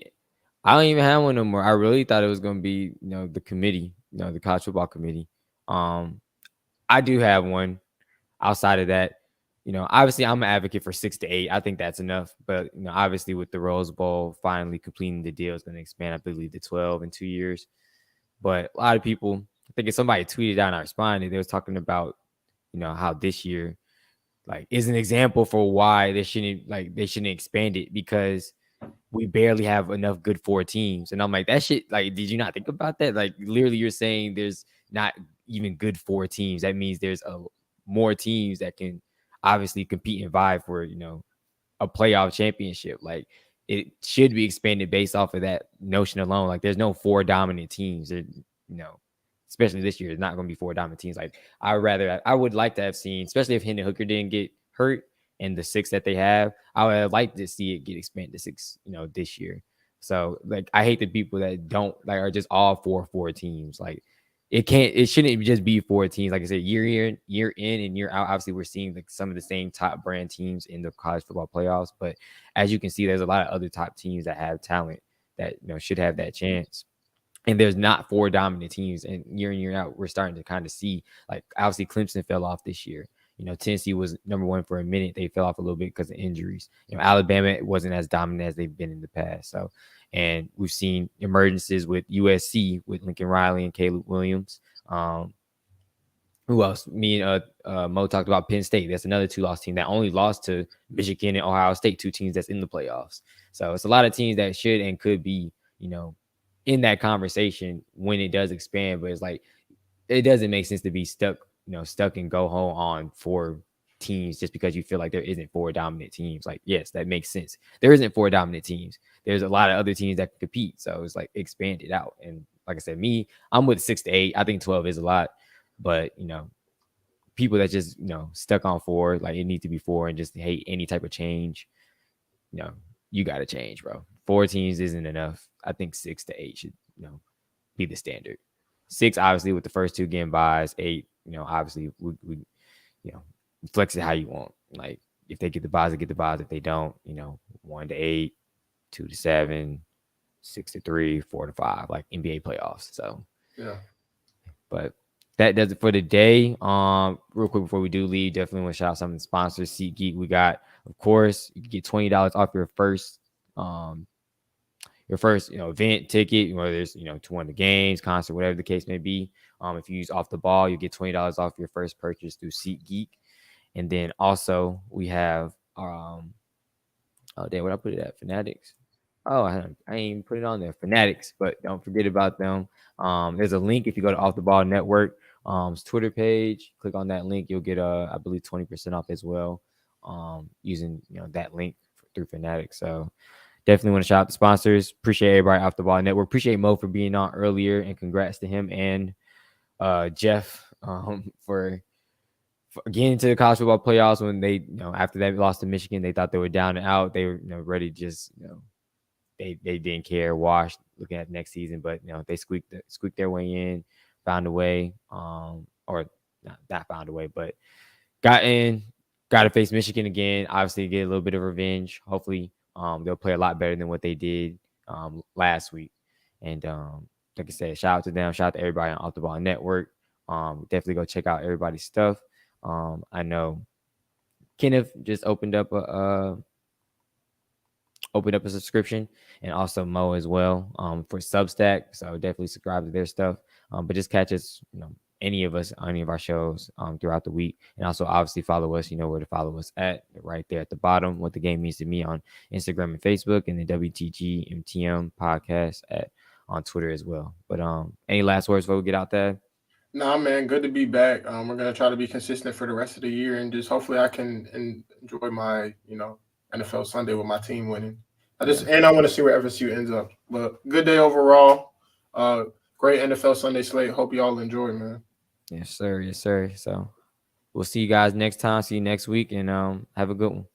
I don't even have one no more. I really thought it was gonna be the committee, the college football committee. I do have one. Outside of that, obviously I'm an advocate for 6 to 8. I think that's enough. But obviously with the Rose Bowl finally completing the deal, is going to expand, I believe, to 12 in 2 years. But a lot of people, I think if somebody tweeted out and I responded, they was talking about, how this year is an example for why they shouldn't expand it because we barely have enough good 4 teams. And I'm like, that shit, did you not think about that? Literally you're saying there's not even good 4 teams. That means there's more teams that can obviously compete and vie for a playoff championship. It should be expanded based off of that notion alone. There's no 4 dominant teams. Especially this year, it's not going to be 4 dominant teams. I would like to have seen, especially if Hendon Hooker didn't get hurt and the 6 that they have, I would like to see it get expanded to 6 this year. So I hate the people that don't are just all 4 teams. It shouldn't just be 4 teams. Like I said, year in and year out. Obviously, we're seeing some of the same top brand teams in the college football playoffs. But as you can see, there's a lot of other top teams that have talent that should have that chance. And there's not 4 dominant teams. And year in, year out, we're starting to kind of see obviously Clemson fell off this year. Tennessee was number 1 for a minute. They fell off a little bit because of injuries. Alabama wasn't as dominant as they've been in the past. So, and we've seen emergences with USC with Lincoln Riley and Caleb Williams. Who else? Me and Mo talked about Penn State. That's another 2-loss team that only lost to Michigan and Ohio State, 2 teams that's in the playoffs. So it's a lot of teams that should and could be, in that conversation when it does expand. But it's it doesn't make sense to be stuck and go home on 4 teams just because you feel like there isn't 4 dominant teams. Yes, that makes sense. There isn't 4 dominant teams. There's a lot of other teams that can compete. So it's expand it out. And like I said, I'm with 6 to 8. I think 12 is a lot. But, people that just, stuck on 4, it needs to be 4 and just hate any type of change. You got to change, bro. 4 teams isn't enough. I think 6 to 8 should, be the standard. 6, obviously, with the first 2 getting buys. 8, obviously, we flex it how you want. If they get the buys, they get the buys. If they don't, 1 to 8, 2 to 7, 6 to 3, 4 to 5, NBA playoffs. So, yeah. But that does it for the day. Real quick before we do leave, definitely want to shout out some of the sponsors. SeatGeek, we got, of course, you can get $20 off your first event ticket, whether it's to one of the games, concert, whatever the case may be. If you use Off the Ball, you get $20 off your first purchase through SeatGeek. And then also we have what I put it at? Fanatics. Oh, I ain't even put it on there. Fanatics, but don't forget about them. There's a link if you go to Off the Ball Network, Twitter page. Click on that link, you'll get I believe 20% off as well. Using that link through Fanatics. So definitely want to shout out the sponsors. Appreciate everybody Off the Ball Network. Appreciate Mo for being on earlier, and congrats to him and Jeff for getting into the college football playoffs when they after they lost to Michigan, they thought they were down and out. They were ready to just they didn't care, washed looking at next season, but they squeaked their way in, found a way, or not found a way, but got to face Michigan again. Obviously, get a little bit of revenge. Hopefully, they'll play a lot better than what they did last week. And like I said, shout out to them. Shout out to everybody on Off the Ball Network. Definitely go check out everybody's stuff. I know Kenneth just opened up a opened up a subscription, and also Mo as well for Substack. So definitely subscribe to their stuff. But just catch us, any of us on any of our shows throughout the week. And also obviously follow us. You know where to follow us at, right there at the bottom, what the game means to me on Instagram and Facebook, and the WTG MTM podcast on Twitter as well. But any last words before we get out there? Nah, man, good to be back. We're gonna try to be consistent for the rest of the year, and just hopefully I can enjoy my, NFL Sunday with my team winning. I want to see where FSU ends up. But good day overall. Great NFL Sunday slate. Hope you all enjoy, man. Yes, sir. Yes, sir. So we'll see you guys next time. See you next week, and have a good one.